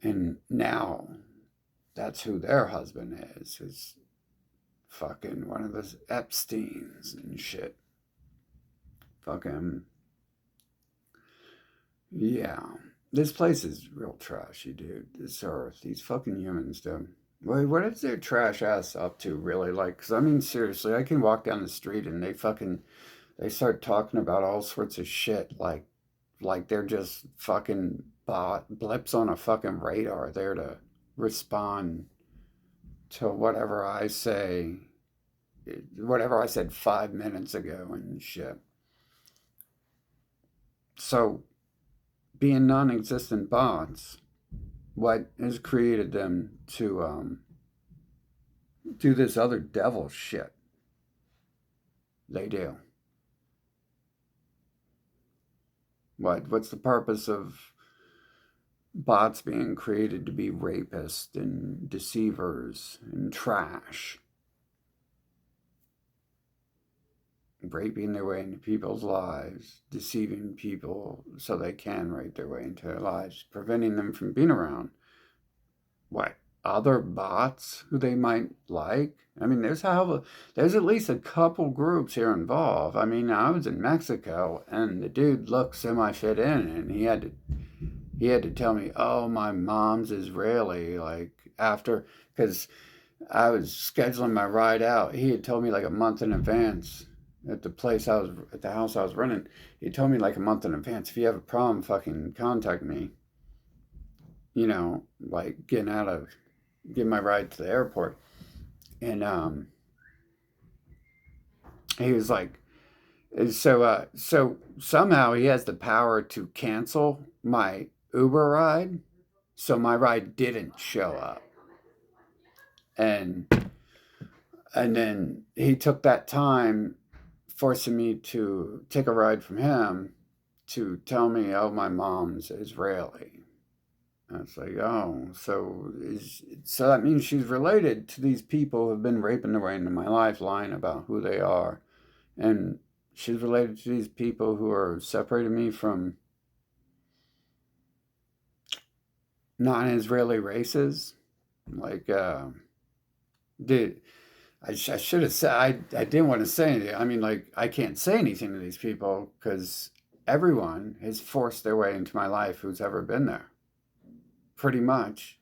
[SPEAKER 1] And now that's who their husband is fucking one of those Epsteins and shit. Fucking. Yeah. This place is real trashy, dude. This Earth. These fucking humans, dude. Wait, what is their trash ass up to, really? Like, 'cause I mean, seriously, I can walk down the street and they start talking about all sorts of shit like they're just fucking blips on a fucking radar there to respond to whatever I said 5 minutes ago and shit. So, being non existent bots, what has created them to do this other devil shit they do? What's the purpose of bots being created to be rapists and deceivers and trash? Raping their way into people's lives, deceiving people so they can rape their way into their lives, preventing them from being around what other bots who they might like. I mean, there's at least a couple groups here involved. I mean, I was in Mexico and the dude looked semi-fit in, and he had to tell me, "Oh, my mom's Israeli." Like after, because I was scheduling my ride out, he had told me like a month in advance at the house I was renting. He told me like a month in advance, if you have a problem, fucking contact me. Like getting my ride to the airport. And he was like, so somehow he has the power to cancel my Uber ride, so my ride didn't show up. And and then he took that time forcing me to take a ride from him to tell me, oh, my mom's Israeli. And it's like, oh, so that means she's related to these people who have been raping their way into my life, lying about who they are. And she's related to these people who are separating me from non-Israeli races. Like, dude, I should have said, I didn't want to say anything. I mean, like, I can't say anything to these people because everyone has forced their way into my life who's ever been there. Pretty much.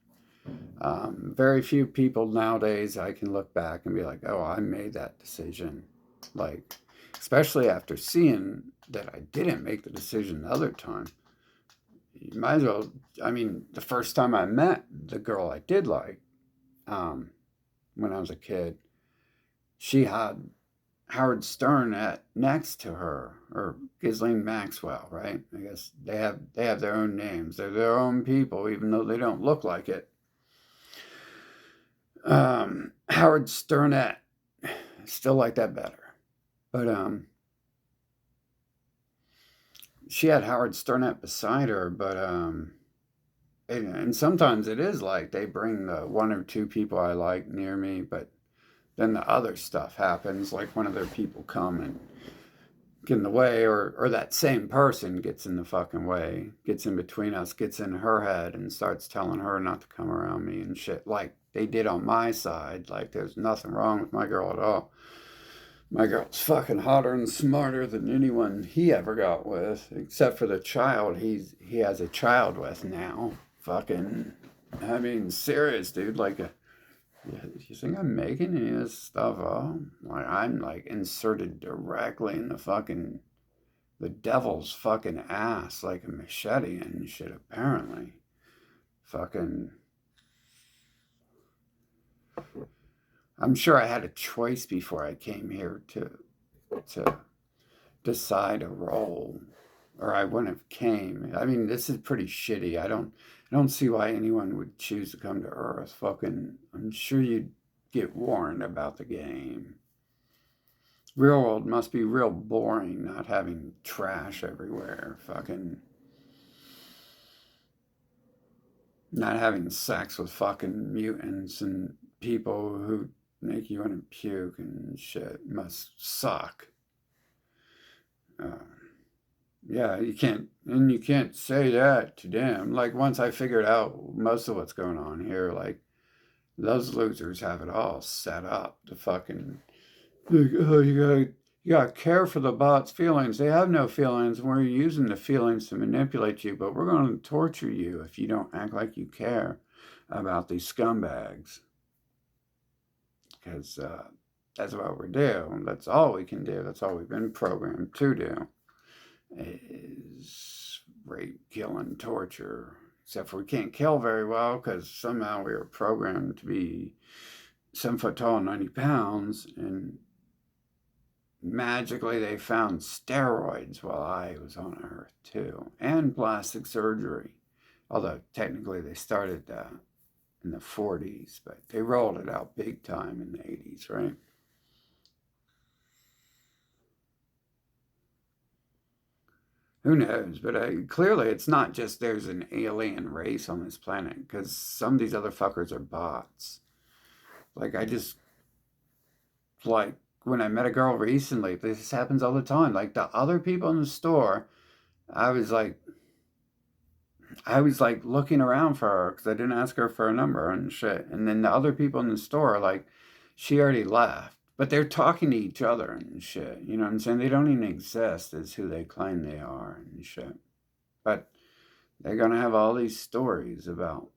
[SPEAKER 1] Very few people nowadays I can look back and be like, oh, I made that decision. Like, especially after seeing that I didn't make the decision the other time. You might as well, I mean, the first time I met the girl I did like, when I was a kid, she had Howard Stern next to her, or Ghislaine Maxwell, right? I guess they have their own names. They're their own people, even though they don't look like it. Howard Sternette, still like that better, but she had Howard Sternette beside her, but and sometimes it is like they bring the one or two people I like near me, but then the other stuff happens, like one of their people come and get in the way, or that same person gets in the fucking way, gets in between us, gets in her head and starts telling her not to come around me and shit, like they did on my side. Like there's nothing wrong with my girl at all. My girl's fucking hotter and smarter than anyone he ever got with, except for the child he has a child with now. Fucking, I mean, serious, dude. Like, you think I'm making any of this stuff up? Like, I'm like inserted directly in the devil's fucking ass, like a machete and shit. Apparently, fucking. I'm sure I had a choice before I came here to decide a role, or I wouldn't have came. I mean, this is pretty shitty. I don't see why anyone would choose to come to Earth. Fucking, I'm sure you'd get warned about the game. Real world must be real boring, not having trash everywhere. Fucking, not having sex with fucking mutants and people who make you want to puke and shit must suck. Uh, yeah, you can't say that to them. Like, once I figured out most of what's going on here, like, those losers have it all set up to fucking, like, oh, you gotta care for the bot's feelings. They have no feelings, and we're using the feelings to manipulate you, but we're going to torture you if you don't act like you care about these scumbags. Because That's what we do. That's all we can do. That's all we've been programmed to do, is rape, kill, and torture. Except for we can't kill very well because somehow we were programmed to be 7 foot tall, 90 pounds, and magically they found steroids while I was on Earth too, and plastic surgery. Although technically they started that in the 40s, but they rolled it out big time in the 80s, right? Who knows? But clearly it's not just there's an alien race on this planet, because some of these other fuckers are bots. Like, I just, like, when I met a girl recently, this happens all the time. Like, the other people in the store, I was like, I was like looking around for her because I didn't ask her for a number and shit. And then the other people in the store, like, she already left. But they're talking to each other and shit. You know what I'm saying? They don't even exist as who they claim they are and shit. But they're going to have all these stories about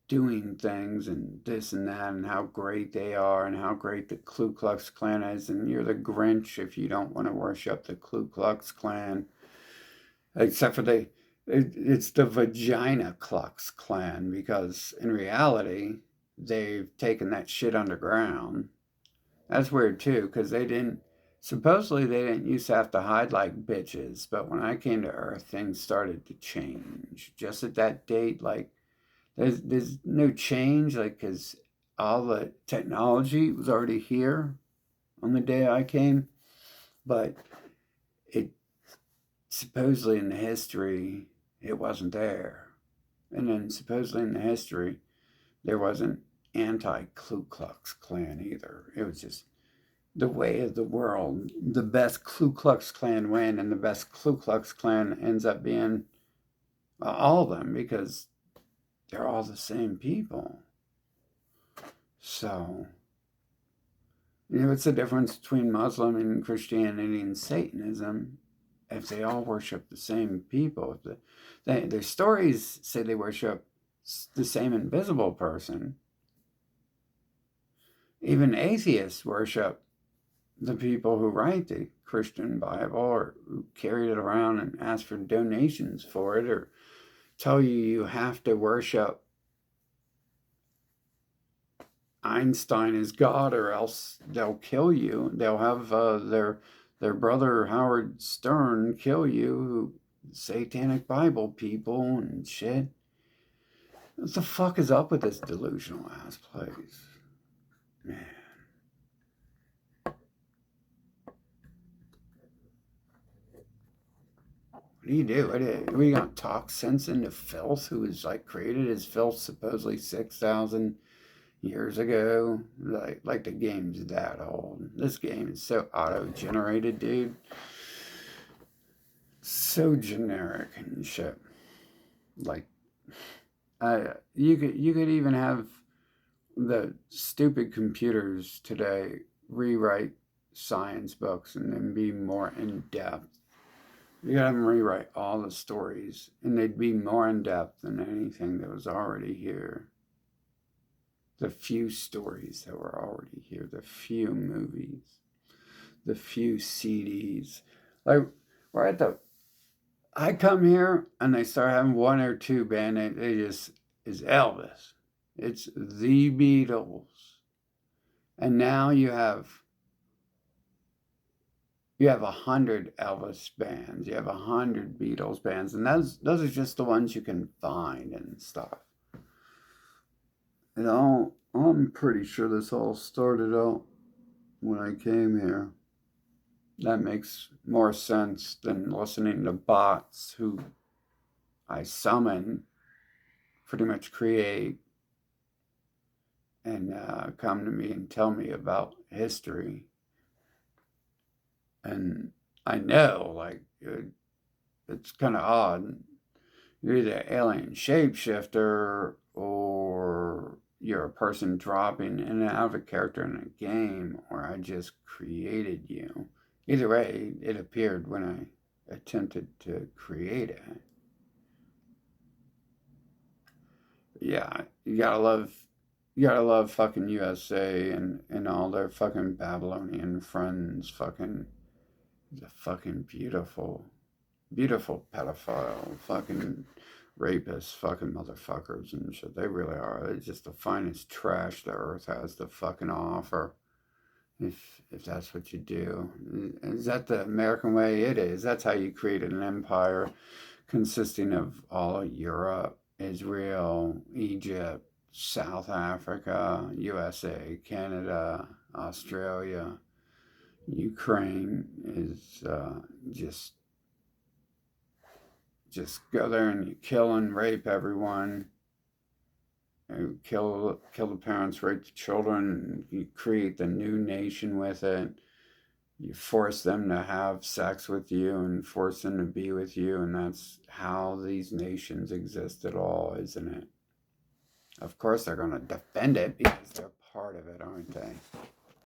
[SPEAKER 1] doing things and this and that and how great they are and how great the Ku Klux Klan is. And you're the Grinch if you don't want to worship the Ku Klux Klan. Except for it's the Vagina Klux Klan, because in reality, they've taken that shit underground. That's weird too, because supposedly they didn't used to have to hide like bitches, but when I came to Earth, things started to change. Just at that date, like, there's no change, like, because all the technology was already here on the day I came, but it supposedly in the history, it wasn't there. And then supposedly in the history, there wasn't anti-Ku Klux Klan either. It was just the way of the world. The best Ku Klux Klan win, and the best Ku Klux Klan ends up being all of them, because they're all the same people. So, what's the difference between Muslim and Christianity and Satanism? If they all worship the same people, their stories say they worship the same invisible person. Even atheists worship the people who write the Christian Bible, or who carried it around and ask for donations for it, or tell you have to worship Einstein as God, or else they'll kill you. They'll have their brother Howard Stern kill you, satanic Bible people and shit. What the fuck is up with this delusional ass place? Man. What do you do? What are you gonna talk sense into filth, who was like created as filth supposedly 6,000 years ago? Like the game's that old. This game is so auto-generated, dude. So generic and shit. Like, you could even have the stupid computers today rewrite science books and then be more in depth. You gotta have them rewrite all the stories, and they'd be more in depth than anything that was already here. The few stories that were already here, the few movies, the few CDs. Like, we're at the I come here and they start having one or two band. They just is Elvis. It's the Beatles, and now you have 100 Elvis bands. You have 100 Beatles bands, and those are just the ones you can find and stuff. And I'm pretty sure this all started out when I came here. That makes more sense than listening to bots who I summon, pretty much create, and come to me and tell me about history. And I know, like, it's kind of odd. You're either an alien shapeshifter, or you're a person dropping in and out of a character in a game, or I just created you. Either way, it appeared when I attempted to create it. Yeah, you gotta love You gotta love fucking USA and all their fucking Babylonian friends. Fucking, the fucking beautiful, beautiful pedophile, fucking rapists, fucking motherfuckers and shit. They really are. They're just the finest trash the earth has to fucking offer. If that's what you do, is that the American way? It is. That's how you created an empire consisting of all of Europe, Israel, Egypt, South Africa, USA, Canada, Australia. Ukraine is just go there and you kill and rape everyone. You kill the parents, rape the children. You create the new nation with it. You force them to have sex with you and force them to be with you, and that's how these nations exist at all, isn't it? Of course, they're going to defend it because they're part of it, aren't they?